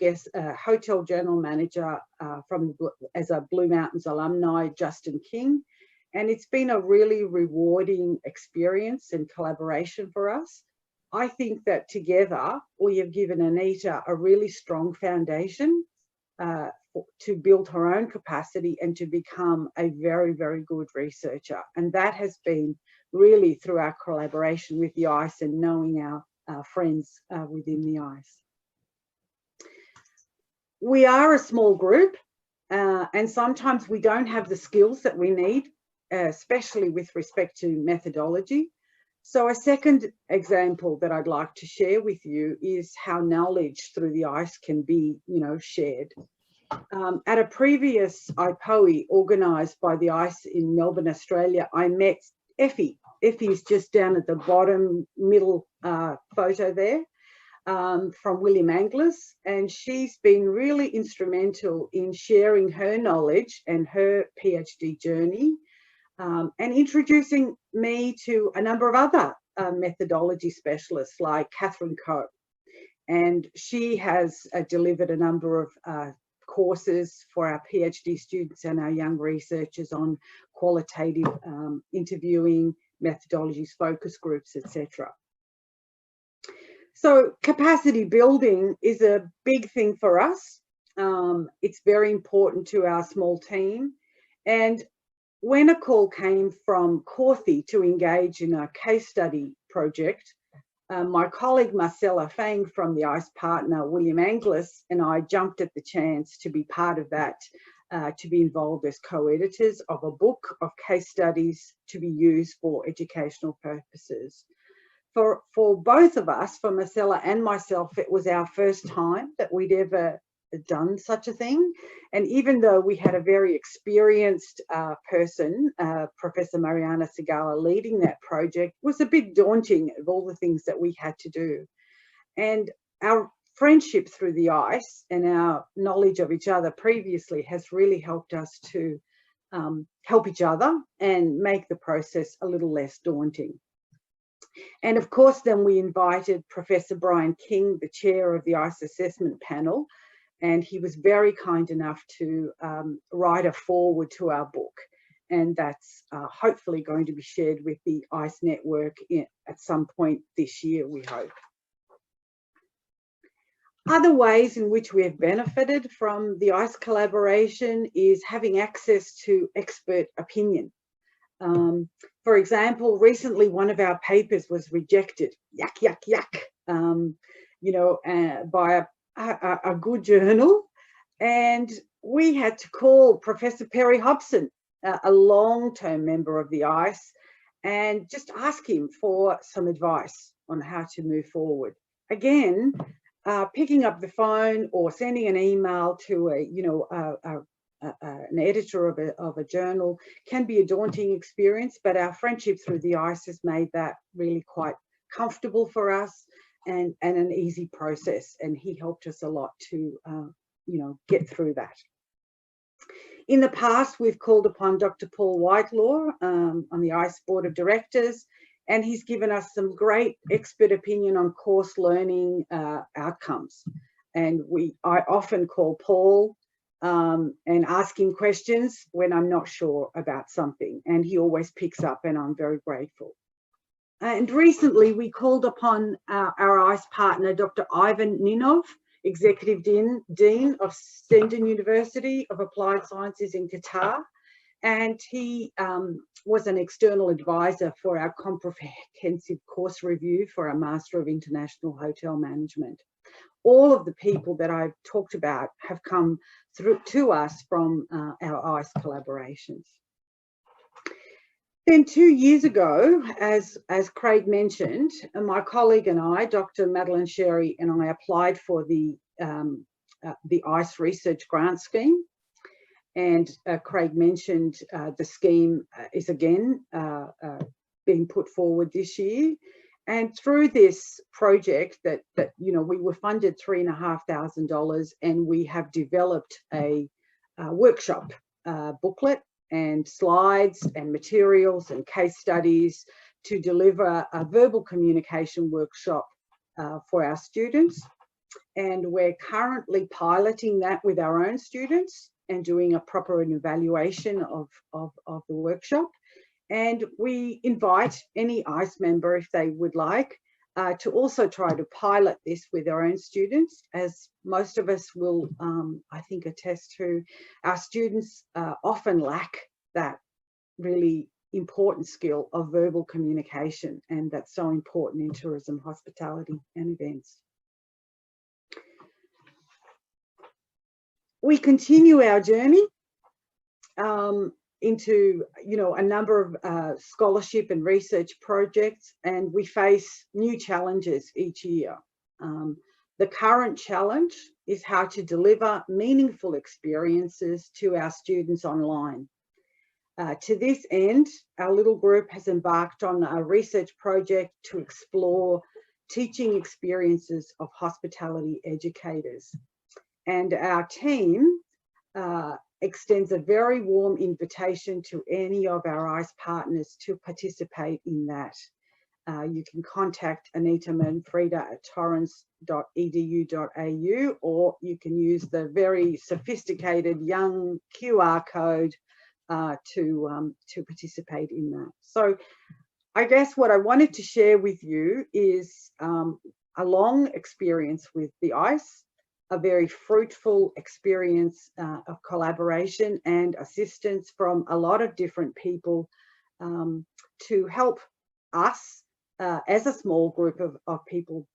general manager as a Blue Mountains alumni, Justin King. And it's been a really rewarding experience and collaboration for us. I think that together we have given Anita a really strong foundation to build her own capacity and to become a very, very good researcher. And that has been really through our collaboration with the ICE and knowing our friends within the ICE. We are a small group and sometimes we don't have the skills that we need, especially with respect to methodology. So a second example that I'd like to share with you is how knowledge through the ICE can be, you know, shared. At a previous IPOE organised by the ICE in Melbourne, Australia, I met Effie. Effie is just down at the bottom middle photo there, from William Angliss, and she's been really instrumental in sharing her knowledge and her PhD journey, and introducing me to a number of other methodology specialists like Catherine Coe. And she has delivered a number of courses for our PhD students and our young researchers on qualitative interviewing, methodologies, focus groups, etc. So capacity building is a big thing for us. It's very important to our small team. And when a call came from Corthy to engage in a case study project, my colleague Marcella Fang from the ICE partner, William Angliss, and I jumped at the chance to be part of that, to be involved as co-editors of a book of case studies to be used for educational purposes. For both of us, for Marcella and myself, it was our first time that we'd ever done such a thing. And even though we had a very experienced person, Professor Mariana Segala, leading that project, it was a bit daunting of all the things that we had to do. And our friendship through the ICE and our knowledge of each other previously has really helped us to help each other and make the process a little less daunting. And of course, then we invited Professor Brian King, the chair of the ICE assessment panel, and he was very kind enough to write a foreword to our book. And that's hopefully going to be shared with the ICE network at some point this year, we hope. Other ways in which we have benefited from the ICE collaboration is having access to expert opinion. For example, recently one of our papers was rejected, yuck, yuck, yuck, by a good journal. And we had to call Professor Perry Hobson, a long-term member of the ICE, and just ask him for some advice on how to move forward. Again, picking up the phone or sending an email to an editor of a journal can be a daunting experience, but our friendship through the ICE has made that really quite comfortable for us and an easy process. And he helped us a lot to, get through that. In the past, we've called upon Dr. Paul Whitelaw on the ICE Board of Directors, and he's given us some great expert opinion on course learning outcomes. And I often call Paul and ask him questions when I'm not sure about something, and he always picks up, and I'm very grateful. And recently we called upon our ICE partner, Dr. Ivan Ninov, Executive Dean of Stendon University of Applied Sciences in Qatar, and he was an external advisor for our comprehensive course review for our Master of International Hotel Management. All of the people that I've talked about have come through to us from our ICE collaborations. Then 2 years ago, as Craig mentioned, my colleague and I, Dr. Madeline Sherry, and I applied for the ICE Research Grant Scheme. And Craig mentioned the scheme is again being put forward this year. And through this project that we were funded $3,500, and we have developed a workshop booklet and slides and materials and case studies to deliver a verbal communication workshop for our students. And we're currently piloting that with our own students and doing a proper evaluation of the workshop. And we invite any ICE member, if they would like, to also try to pilot this with our own students, as most of us will, I think, attest to. Our students often lack that really important skill of verbal communication, and that's so important in tourism, hospitality and events. We continue our journey into a number of scholarship and research projects, and we face new challenges each year. The current challenge is how to deliver meaningful experiences to our students online. To this end, our little group has embarked on a research project to explore teaching experiences of hospitality educators. And our team extends a very warm invitation to any of our ICE partners to participate in that. You can contact Anita Manfreda at torrens.edu.au, or you can use the very sophisticated young QR code to participate in that. So I guess what I wanted to share with you is a long experience with the ICE, a very fruitful experience of collaboration and assistance from a lot of different people to help us as a small group of people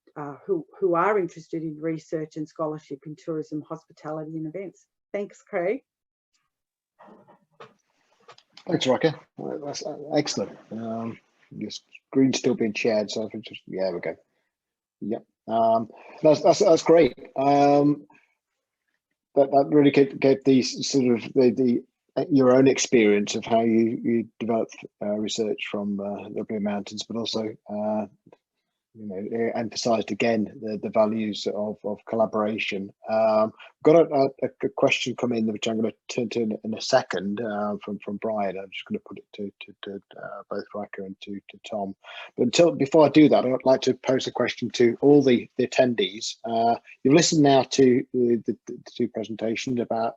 who are interested in research and scholarship in tourism, hospitality and events. Thanks, Craig. Thanks, Raquel. That's excellent. Your screen's still being shared, so I think just, yeah, we go. Yep. That's great. That really gave these sort of your own experience of how you developed research from the Blue Mountains, but also emphasised again the values of collaboration. Got a question come in which I'm going to turn to in a second from Brian. I'm just going to put it to both Raquel and to Tom. But before I do that, I'd like to pose a question to all the attendees. You've listened now to the two presentations about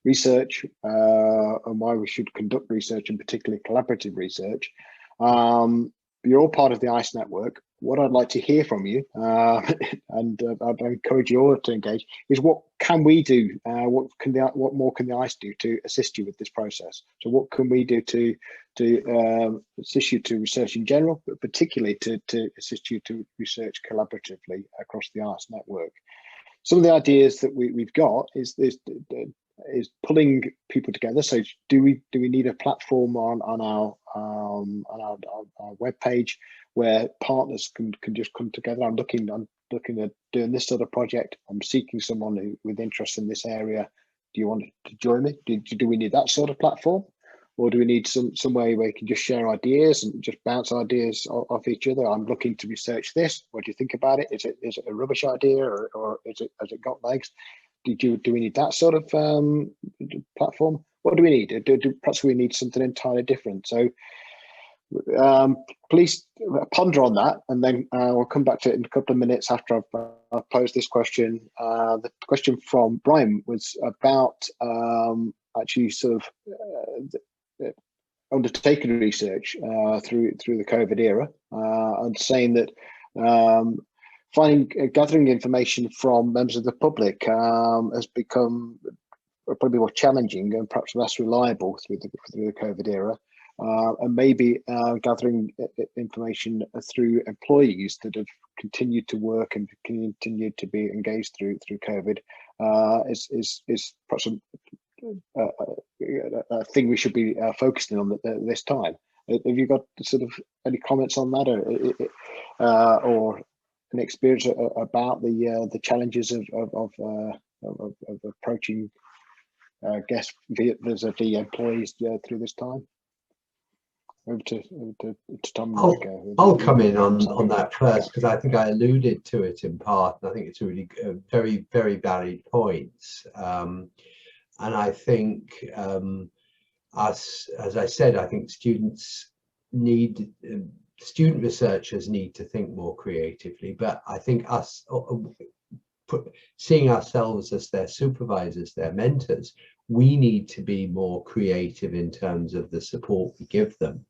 research and why we should conduct research, and particularly collaborative research. You're all part of the ICE network. what I'd like to hear from you, and I'd encourage you all to engage, is what can we do? What more can the ICE do to assist you with this process? So what can we do to assist you to research in general, but particularly to assist you to research collaboratively across the ICE network? Some of the ideas that we've got is pulling people together. So do we need a platform on our web page where partners can just come together? I'm looking at doing this sort of project. I'm seeking someone with interest in this area. Do you want to join me? Do we need that sort of platform, or do we need some way where you can just share ideas and just bounce ideas off each other? I'm looking to research this. What do you think about it? Is it a rubbish idea, or has it got legs? Do we need that sort of platform? What do we need? Perhaps we need something entirely different. So please ponder on that, and then we'll come back to it in a couple of minutes after I've posed this question. The question from Brian was about actually sort of undertaking research through the COVID era, and saying that gathering information from members of the public has become probably more challenging and perhaps less reliable through the COVID era, and maybe gathering information through employees that have continued to work and continued to be engaged through COVID is perhaps a thing we should be focusing on at this time. Have you got sort of any comments on that, or an experience about the challenges of approaching guests vis-a-vis employees through this time? Over to Tom. I'll come in on that first, because I think I alluded to it in part, and I think it's a really very, very valid point. And I think as I said, I think student researchers need to think more creatively, but I think seeing ourselves as their supervisors, their mentors, we need to be more creative in terms of the support we give them.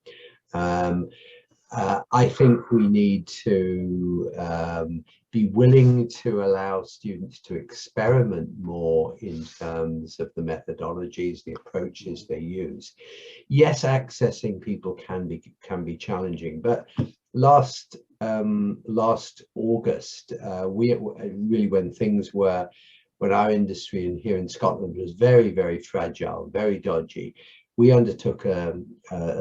I think we need to be willing to allow students to experiment more in terms of the methodologies, the approaches they use. Yes, accessing people can be challenging, but last August, when our industry here in Scotland was very, very fragile, very dodgy, we undertook a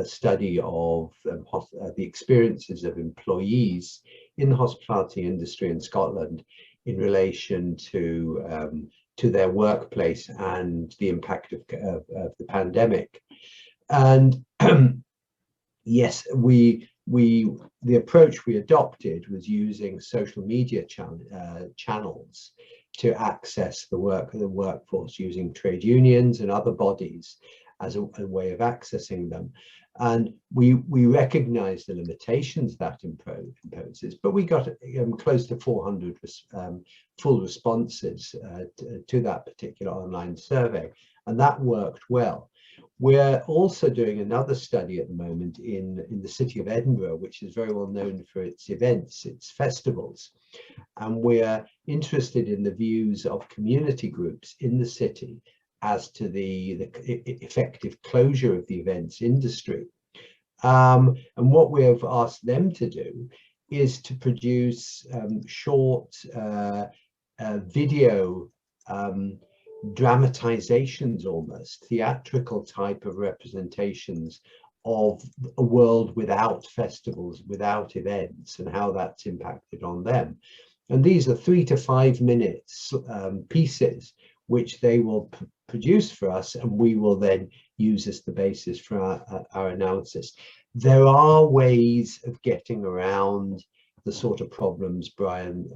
study of the experiences of employees in the hospitality industry in Scotland in relation to their workplace and the impact of the pandemic. And yes, the approach we adopted was using social media channels to access the workforce, using trade unions and other bodies as a way of accessing them. And we recognize the limitations that imposes, but we got close to 400 full responses to that particular online survey, and that worked well. We're also doing another study at the moment in the city of Edinburgh, which is very well known for its events, its festivals. And we're interested in the views of community groups in the city as to the effective closure of the events industry. And what we have asked them to do is to produce short video dramatizations, almost theatrical type of representations of a world without festivals, without events, and how that's impacted on them. And these are 3 to 5 minutes pieces which they will produce for us, and we will then use as the basis for our analysis. There are ways of getting around the sort of problems Brian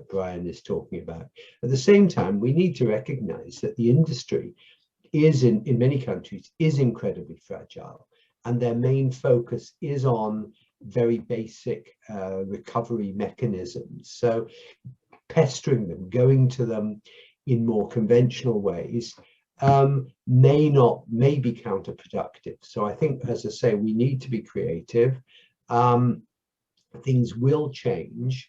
is talking about. At the same time, we need to recognize that the industry is in many countries is incredibly fragile, and their main focus is on very basic recovery mechanisms. So pestering them, going to them in more conventional ways may be counterproductive. So I think, as I say, we need to be creative. things will change.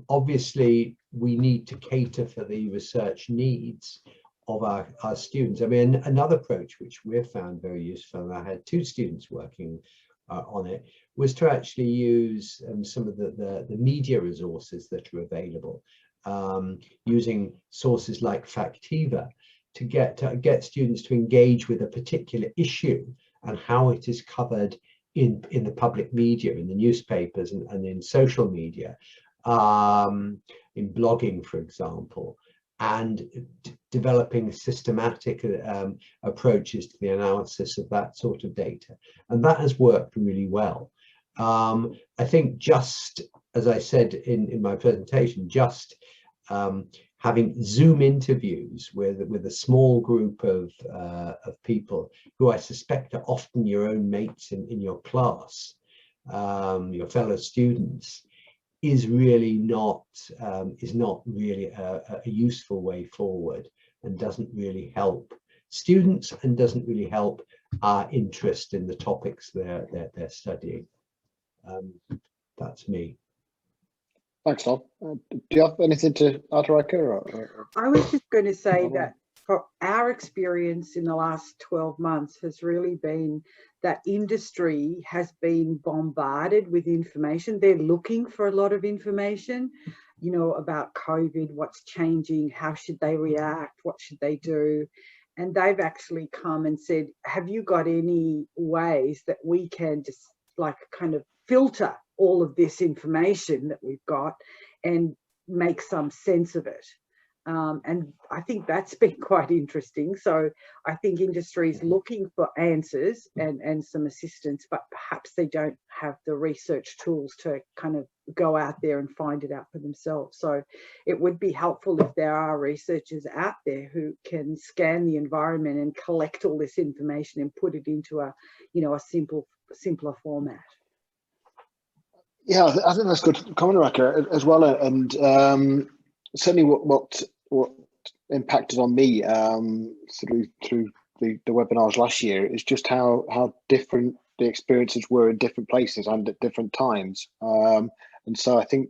Obviously, we need to cater for the research needs of our students. I mean, another approach which we've found very useful, and I had 2 students working on it, was to actually use some of the media resources that are available, using sources like Factiva to get students to engage with a particular issue and how it is covered in the public media, in the newspapers and in social media, in blogging, for example, and developing systematic approaches to the analysis of that sort of data. And that has worked really well. I think, just as I said in my presentation, just having Zoom interviews with a small group of people who I suspect are often your own mates in your class, your fellow students, is really not really a useful way forward, and doesn't really help students and doesn't really help our interest in the topics they're studying. That's me. Thanks, Tom. Do you have anything to add, Rika? I was just going to say that for our experience in the last 12 months has really been that industry has been bombarded with information. They're looking for a lot of information, you know, about COVID, what's changing, how should they react, what should they do? And they've actually come and said, have you got any ways that we can just like kind of filter all of this information that we've got and make some sense of it? And I think that's been quite interesting. So I think industry is looking for answers and some assistance, but perhaps they don't have the research tools to kind of go out there and find it out for themselves. So it would be helpful if there are researchers out there who can scan the environment and collect all this information and put it into a, you know, a simpler format. Yeah, I think that's good comment, Rika, as well. And certainly what impacted on me through the webinars last year is just how different the experiences were in different places and at different times. And so I think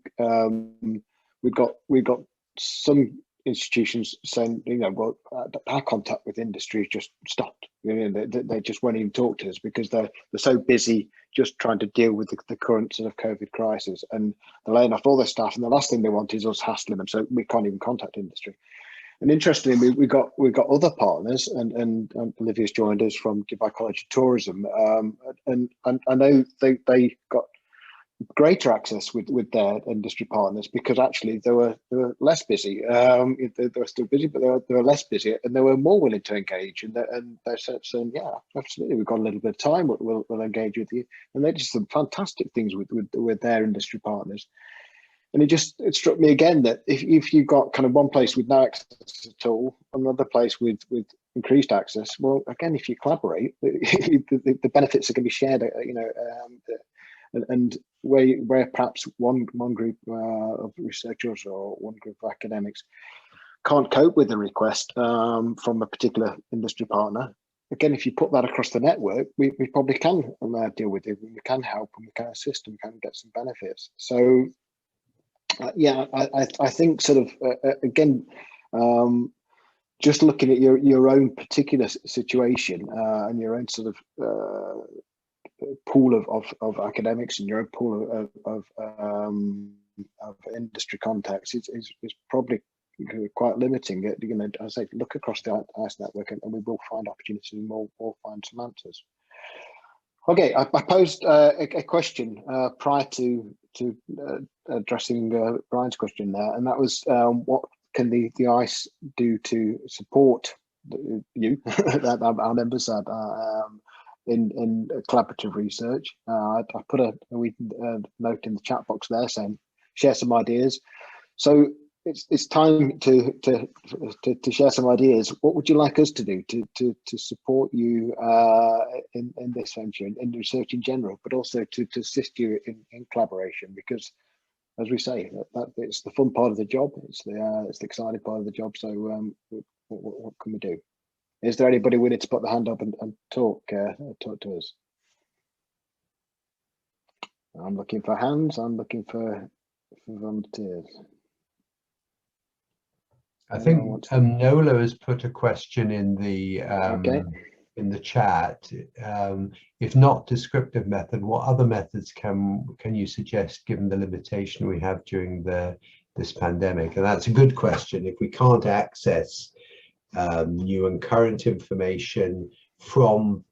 we've got some institutions saying, you know, well, our contact with industry just stopped. You know, they just won't even talk to us because they're so busy just trying to deal with the current sort of COVID crisis, and they're laying off all their staff, and the last thing they want is us hassling them, so we can't even contact industry. And interestingly, we got other partners, and Olivia's joined us from Dubai College of Tourism, and I know they got greater access with their industry partners because actually they were less busy. They were still busy, but they were less busy, and they were more willing to engage. And they're saying, yeah, absolutely, we've got a little bit of time. We'll engage with you. And they did some fantastic things with their industry partners. And it struck me again that if you've got kind of one place with no access at all, another place with increased access, well, again, if you collaborate, the benefits are going to be shared. You know. And where perhaps one group of researchers or one group of academics can't cope with the request from a particular industry partner, again, if you put that across the network, we probably can deal with it. We can help and we can assist and we can get some benefits. So, yeah, I think sort of again, just looking at your own particular situation and your own sort of pool of academics and your own pool of industry contacts is probably quite limiting. You know, as I say, look across the ICE network and we will find opportunities and we'll find some answers. Okay, I posed a question prior to addressing Brian's question there, and that was what can the ICE do to support you, our members at in collaborative research. I put a note in the chat box there saying share some ideas. So it's time to share some ideas. What would you like us to do to support you in this venture, in research in general, but also to assist you in collaboration? Because as we say, that it's the fun part of the job. It's the exciting part of the job. So what can we do? Is there anybody willing to put the hand up and talk to us? I'm looking for hands. I'm looking for volunteers. I think Nola has put a question in the chat. If not descriptive method, what other methods can you suggest given the limitation we have during this pandemic? And that's a good question. If we can't access new and current information from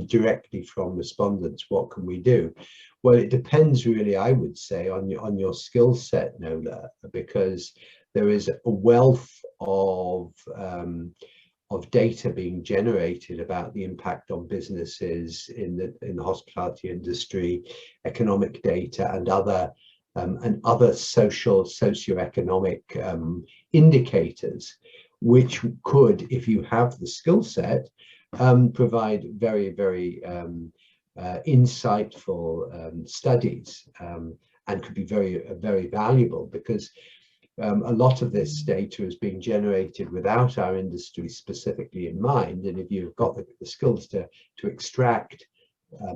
directly from respondents, what can we do? Well, it depends really, I would say, on your skill set, Nola, because there is a wealth of data being generated about the impact on businesses in the hospitality industry, economic data, and other socioeconomic indicators, which could, if you have the skill set, provide very, very insightful studies, and could be very, very valuable, because a lot of this data is being generated without our industry specifically in mind. And if you've got the skills to extract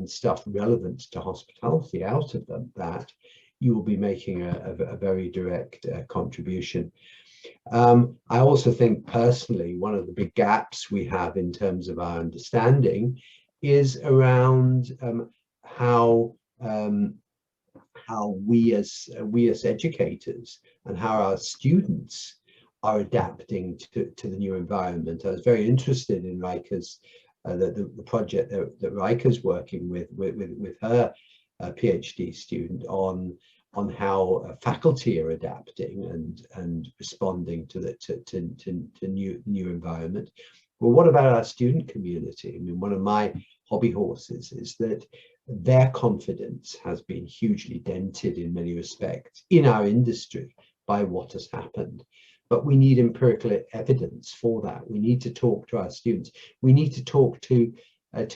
stuff relevant to hospitality out of that, you will be making a very direct contribution. I also think personally, one of the big gaps we have in terms of our understanding is around how we as educators and how our students are adapting to the new environment. I was very interested in Rika's the project that Rika's working with her PhD student on how faculty are adapting and responding to new environment. Well, what about our student community? I mean, one of my hobby horses is that their confidence has been hugely dented in many respects in our industry by what has happened. But we need empirical evidence for that. We need to talk to our students. We need to talk to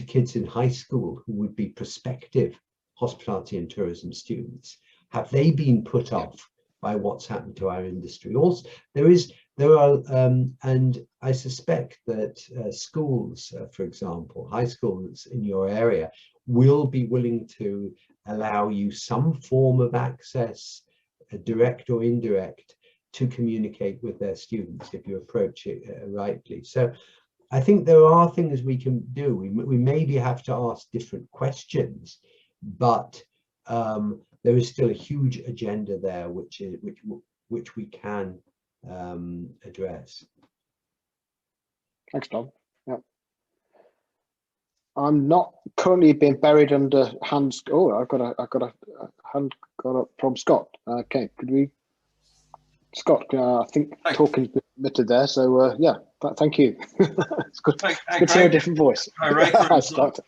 kids in high school who would be prospective hospitality and tourism students. Have they been put off by what's happened to our industry? Also, there are, and I suspect that schools, for example, high schools in your area, will be willing to allow you some form of access, direct or indirect, to communicate with their students if you approach it rightly. So I think there are things we can do. We maybe have to ask different questions, but there is still a huge agenda there which we can address. Thanks, Tom. Yeah. I'm not currently being buried under hands. Oh, I've got a hand got up from Scott. Okay, could we, Scott? I think talking's been permitted there. So yeah, thank you. It's good. It's good to hear a different voice. Hi, Rika. Hi, Scott.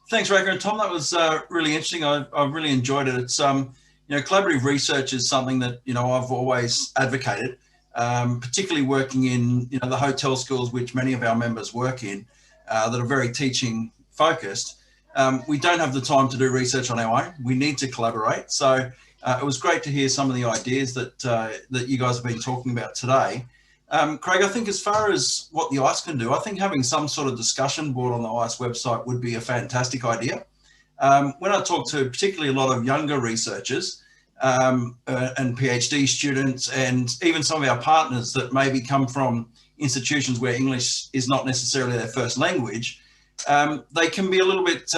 Thanks, Rika and Tom. That was really interesting. I really enjoyed it. It's collaborative research is something that I've always advocated, particularly working in the hotel schools, which many of our members work in, that are very teaching focused. We don't have the time to do research on our own. We need to collaborate. So it was great to hear some of the ideas that you guys have been talking about today. Craig, I think as far as what the ICE can do, I think having some sort of discussion board on the ICE website would be a fantastic idea. When I talk to particularly a lot of younger researchers and PhD students, and even some of our partners that maybe come from institutions where English is not necessarily their first language, they can be a little bit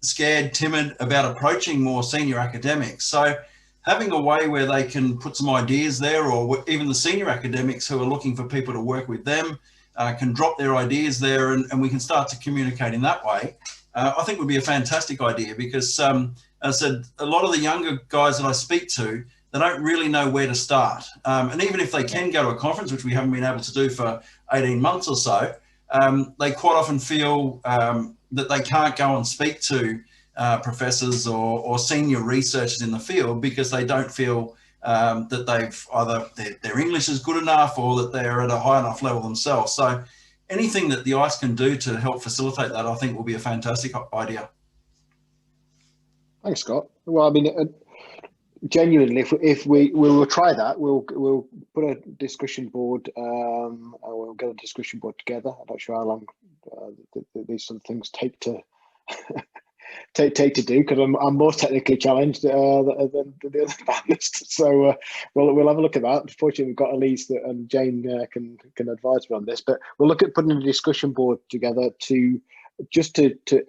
scared, timid about approaching more senior academics. So having a way where they can put some ideas there, or even the senior academics who are looking for people to work with them can drop their ideas there, and we can start to communicate in that way, I think would be a fantastic idea, because as I said, a lot of the younger guys that I speak to, they don't really know where to start. And even if they can go to a conference, which we haven't been able to do for 18 months or so, they quite often feel that they can't go and speak to professors or senior researchers in the field, because they don't feel that they've either their English is good enough, or that they're at a high enough level themselves. So anything that the ICE can do to help facilitate that, I think will be a fantastic idea. Thanks, Scott. Well, I mean, genuinely, if we will try that, we'll put a discussion board. We'll get a discussion board together. I'm not sure how long these sort of things take to take to do, because I'm more technically challenged than the other panelists. So we'll have a look at that. Unfortunately, we've got Elise and Jane can advise me on this, but we'll look at putting a discussion board together to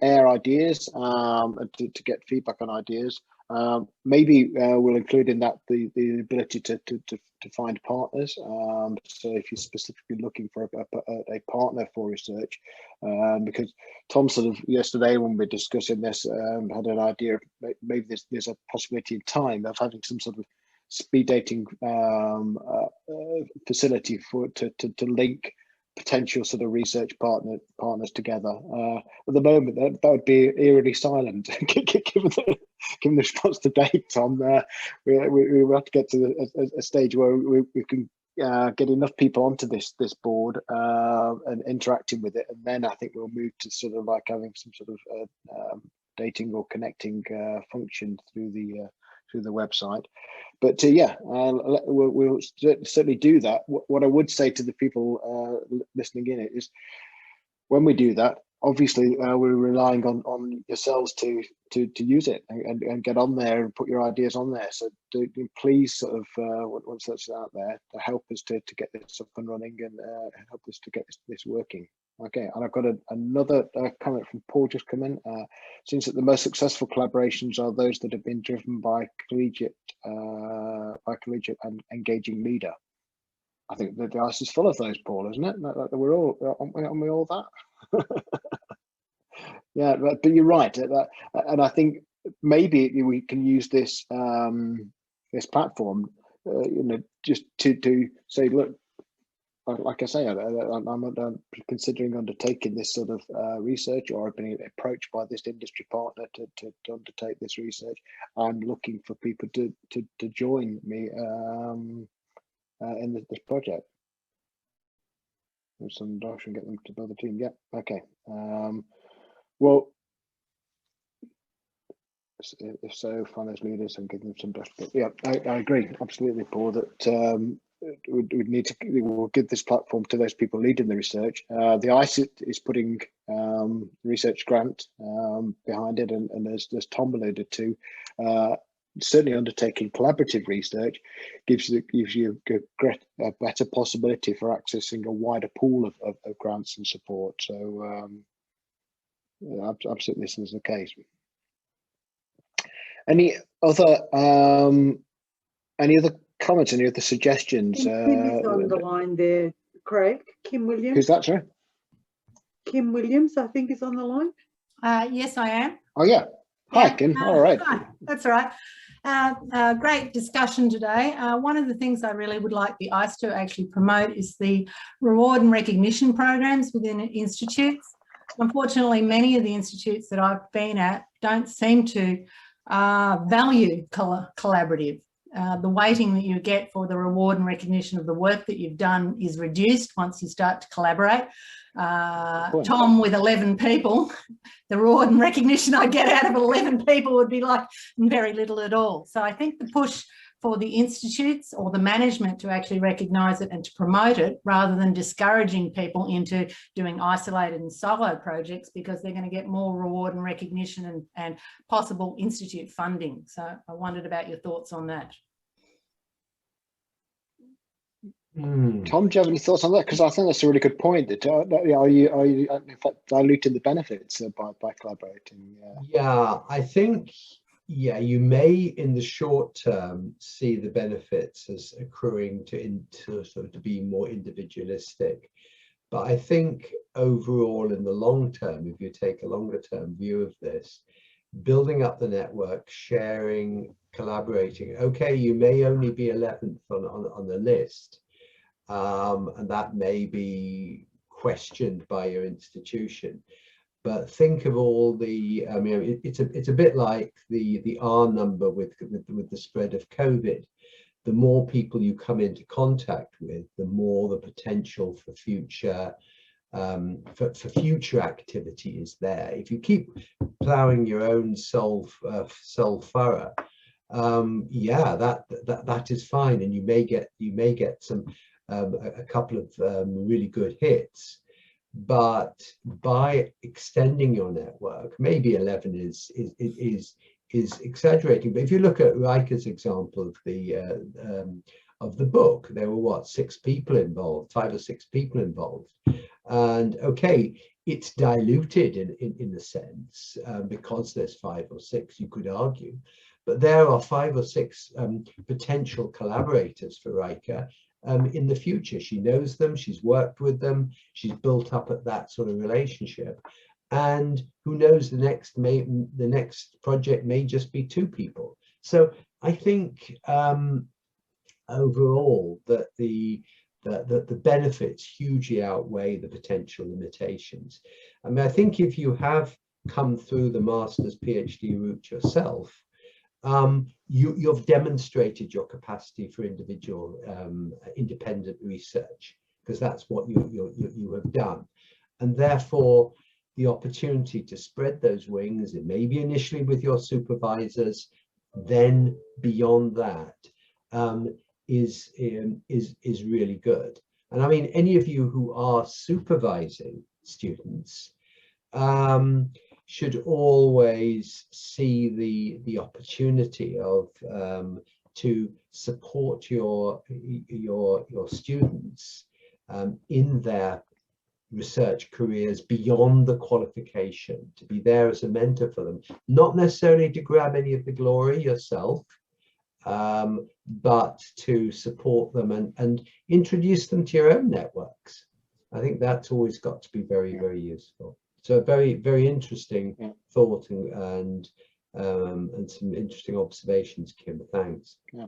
air ideas and to get feedback on ideas. Maybe we'll include in that the ability to find partners. So if you're specifically looking for a partner for research, because Tom sort of yesterday when we were discussing this had an idea of maybe there's a possibility in time of having some sort of speed dating facility to link potential sort of research partners together. At the moment, that would be eerily silent, given the response to date, Tom. We have to get to a stage where we can get enough people onto this board and interacting with it, and then I think we'll move to sort of like having some sort of dating or connecting function through the website. But yeah, we'll certainly do that. What I would say to the people listening in is, when we do that, obviously we're relying on yourselves to use it and get on there and put your ideas on there. So please sort of once that's out there, to help us to get this up and running and help us to get this working. Okay, and I've got another comment from Paul just come in. Seems that the most successful collaborations are those that have been driven by collegiate and engaging leader. I think the ice is full of those, Paul, isn't it? We're all, aren't we all that? Yeah, but you're right, and I think maybe we can use this this platform, just to say, look. Like I say, I'm considering undertaking this sort of research, or I've been approached by this industry partner to undertake this research. I'm looking for people to join me in this project. There's some dash and get them to build a team. Yeah, okay. Well, if so, find those leaders and give them some dash. But yeah, I agree absolutely, Paul, that we'll give this platform to those people leading the research. The ICE is putting research grant behind it, and as Tom alluded to, certainly undertaking collaborative research gives you a better possibility for accessing a wider pool of grants and support. So absolutely, this is the case. Any other comments, any other suggestions? Kim is on the line there, Craig. Kim Williams. Who's that, sorry? Kim Williams, I think, is on the line. Yes, I am. Oh, yeah. Hi, Kim. All right. Hi. That's all right. Great discussion today. One of the things I really would like the ICE to actually promote is the reward and recognition programs within institutes. Unfortunately, many of the institutes that I've been at don't seem to value collaborative. The weighting that you get for the reward and recognition of the work that you've done is reduced once you start to collaborate. Tom, with 11 people, the reward and recognition I get out of 11 people would be like very little at all. So I think the push for the institutes or the management to actually recognise it and to promote it, rather than discouraging people into doing isolated and solo projects, because they're going to get more reward and recognition and possible institute funding. So I wondered about your thoughts on that. Tom, do you have any thoughts on that? Because I think that's a really good point. That are you in fact diluting the benefits by collaborating? Yeah, I think. Yeah, you may in the short term see the benefits as accruing to be more individualistic, but I think overall in the long term, if you take a longer term view of this, building up the network, sharing, collaborating. Okay, you may only be 11th on the list, and that may be questioned by your institution. But think of all the, I mean, it's a bit like the R number with the spread of COVID. The more people you come into contact with, the more the potential for future future activity is there. If you keep ploughing your own soul furrow, yeah, that is fine, and you may get some a couple of really good hits. but by extending your network, maybe 11 is exaggerating. But if you look at Rijke's example of the book, there were what, 6 people involved, 5 or 6 people involved, and okay, it's diluted in a sense because there's 5 or 6, you could argue, but there are 5 or 6 potential collaborators for Rijke in the future. She knows them, she's worked with them, she's built up at that sort of relationship, and who knows, the next project may just be 2 people. So I think overall that the benefits hugely outweigh the potential limitations. I mean, I think if you have come through the master's PhD route yourself, you've demonstrated your capacity for individual independent research, because that's what you have done, and therefore the opportunity to spread those wings, and maybe initially with your supervisors, then beyond that, is really good. And I mean, any of you who are supervising students should always see the opportunity of to support your students in their research careers beyond the qualification, to be there as a mentor for them, not necessarily to grab any of the glory yourself, but to support them and introduce them to your own networks. I think that's always got to be very, very useful. So a very, very interesting thought and some interesting observations, Kim. Thanks. Yeah.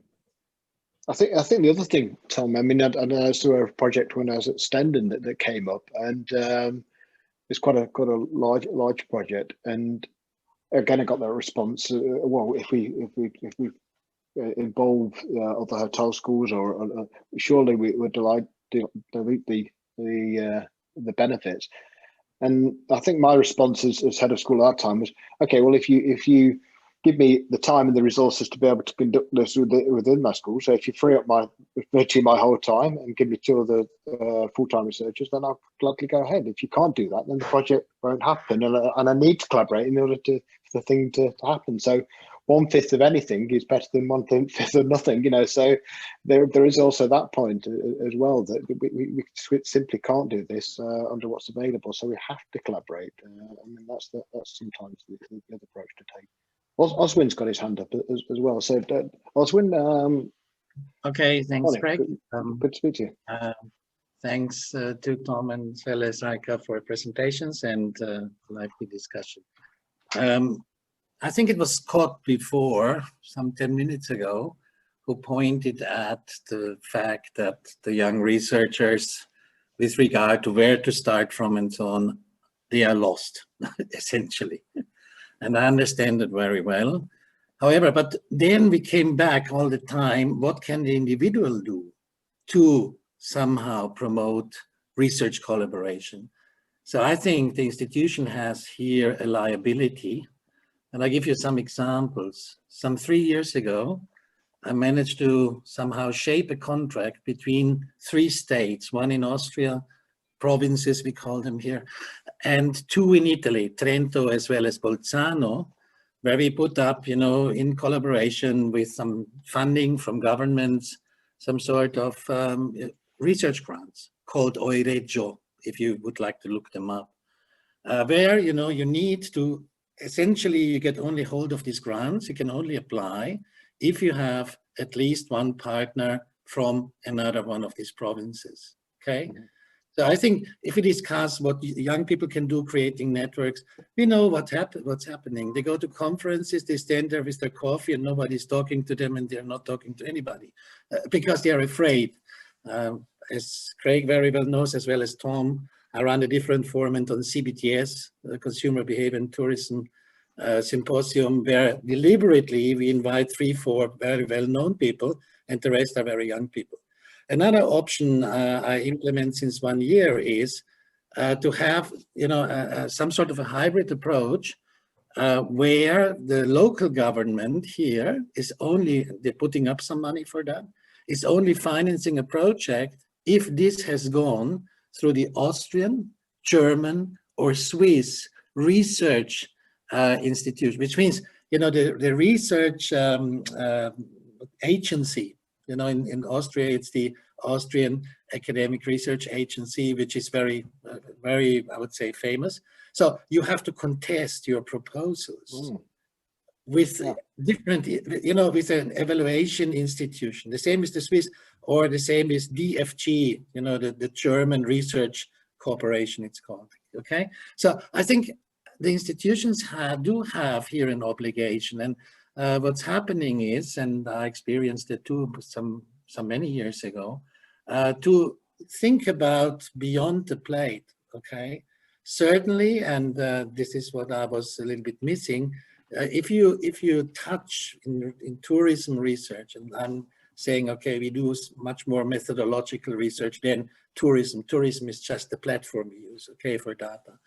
I think the other thing, Tom, I mean, I saw a project when I was at Stendon that came up, and it's quite a large project, and again I got that response. Well, if we involve other hotel schools, or surely we would dilute the benefits. And I think my response as head of school at that time was, okay, well, if you give me the time and the resources to be able to conduct this within my school, so if you free up virtually my whole time and give me 2 other full-time researchers, then I'll gladly go ahead. If you can't do that, then the project won't happen, and I for the order for the thing to happen. So 1/5 of anything is better than 1/5 of nothing, you know. So there is also that point as well, that we simply can't do this under what's available. So we have to collaborate. I mean, that's sometimes the other approach to take. Oswin's got his hand up as well. So Oswin. Okay, thanks, Craig. Good to speak to you. Thanks to Tom and as well as Rijke for presentations and lively discussion. I think it was Scott before, some 10 minutes ago, who pointed at the fact that the young researchers, with regard to where to start from and so on, they are lost, essentially. And I understand it very well. However, but then we came back all the time, what can the individual do to somehow promote research collaboration? So I think the institution has here a liability. And I'll give you some examples. Some 3 years ago, I managed to somehow shape a contract between 3 states, one in Austria, provinces we call them here, and 2 in Italy, Trento as well as Bolzano, where we put up, you know, in collaboration with some funding from governments, some sort of research grants called Oireggio, if you would like to look them up, where, you know, you need to, essentially you get only hold of these grants, you can only apply if you have at least one partner from another one of these provinces, okay? Mm-hmm. So I think if we discuss what young people can do creating networks, we know what's happening. They go to conferences, they stand there with their coffee and nobody's talking to them and they're not talking to anybody because they are afraid. As Craig very well knows, as well as Tom, I run a different format on CBTS, Consumer Behavior and Tourism Symposium, where deliberately we invite 3-4 very well-known people and the rest are very young people. Another option I implement since 1 year is to have, you know, some sort of a hybrid approach where the local government here is only, they're putting up some money for that, is only financing a project if this has gone through the Austrian, German or Swiss research institution, which means, you know, the research agency, you know, in Austria, it's the Austrian Academic Research Agency, which is very, I would say, famous. So you have to contest your proposals with different, you know, with an evaluation institution. The same is the Swiss, or the same is DFG, you know, the German Research Corporation, it's called. Okay, so I think the institutions do have here an obligation, and what's happening is, and I experienced it too some many years ago, to think about beyond the plate. Okay, certainly, and this is what I was a little bit missing. If you touch in tourism research, and I'm saying, okay, we do much more methodological research than tourism. Tourism is just the platform we use, okay, for data.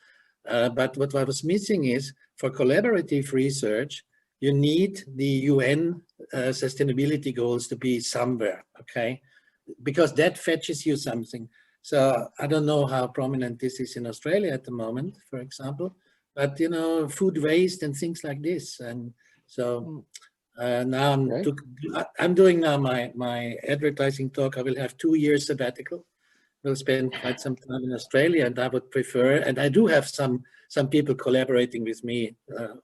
But what I was missing is, for collaborative research, you need the UN sustainability goals to be somewhere, okay? Because that fetches you something. So I don't know how prominent this is in Australia at the moment, for example, but, you know, food waste and things like this. And so now I'm doing now my advertising talk. I will have 2 years sabbatical. We'll spend quite some time in Australia, and I would prefer, and I do have some people collaborating with me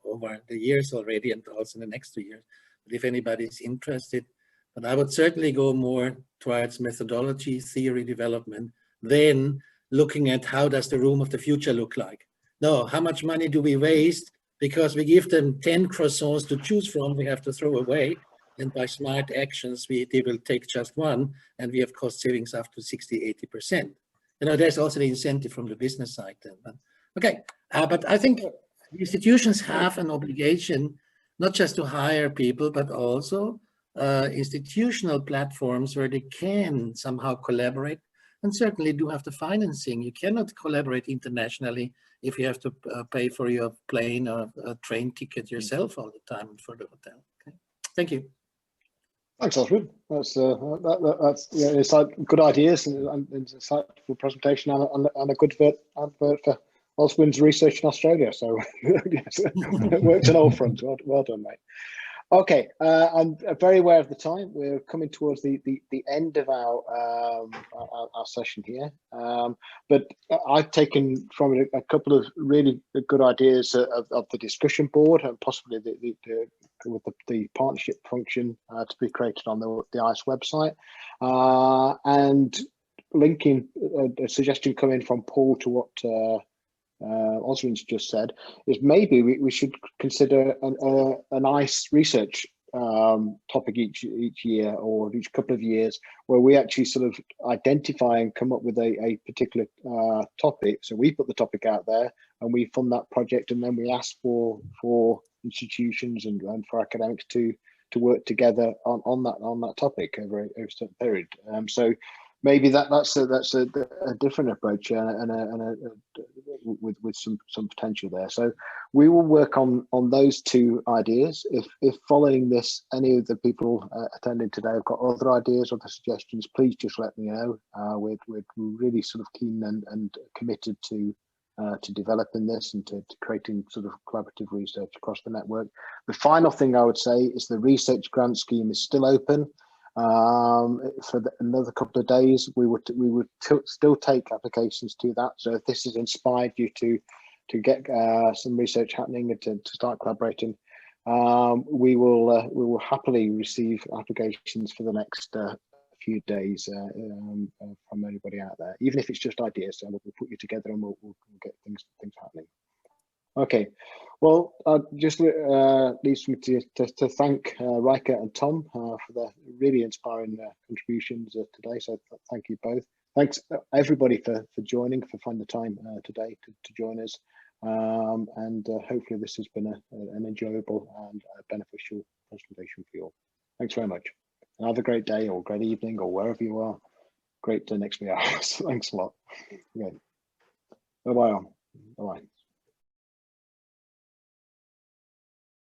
over the years already, and also in the next 2 years. But if anybody's interested, but I would certainly go more towards methodology, theory development, then looking at how does the room of the future look like. No, how much money do we waste because we give them 10 croissants to choose from, we have to throw away. And by smart actions, they will take just one, and we have cost savings up to 60–80%. You know, there's also the incentive from the business side then. But, okay, but I think institutions have an obligation, not just to hire people, but also institutional platforms where they can somehow collaborate, and certainly do have the financing. You cannot collaborate internationally if you have to pay for your plane or a train ticket yourself all the time for the hotel. Okay, thank you. Thanks, Oswin. That's yeah, it's like good ideas and insightful presentation, and a good advert for Oswin's research in Australia. So yes, it worked on all fronts. Well done, mate. Okay, I'm very aware of the time. We're coming towards the end of our session here, but I've taken from it a couple of really good ideas of the discussion board, and possibly with the partnership function to be created on the ICE website, and linking a suggestion coming from Paul to what Oswin's just said, is maybe we should consider an ICE research topic each year or each couple of years, where we actually sort of identify and come up with a particular topic. So we put the topic out there and we fund that project, and then we ask for institutions and for academics to work together on that topic over a certain period. So maybe that's a different approach and with some potential there. So we will work on those two ideas. If following this, any of the people attending today have got other ideas or other suggestions, please just let me know. We're really sort of keen and committed to developing this and to creating sort of collaborative research across the network. The final thing I would say is the research grant scheme is still open. For another couple of days. We would still take applications to that. So if this has inspired you to get some research happening and to start collaborating, we will happily receive applications for the next few days from anybody out there, even if it's just ideas. So we'll put you together and we'll get things happening. Okay, well, just leaves me to thank Riker and Tom for their really inspiring contributions today. So thank you both. Thanks everybody for joining, for finding the time today to join us. And hopefully this has been an enjoyable and beneficial presentation for you all. Thanks very much. And have a great day or great evening or wherever you are. Great next few hours. Thanks a lot. Okay. Bye-bye. Bye-bye.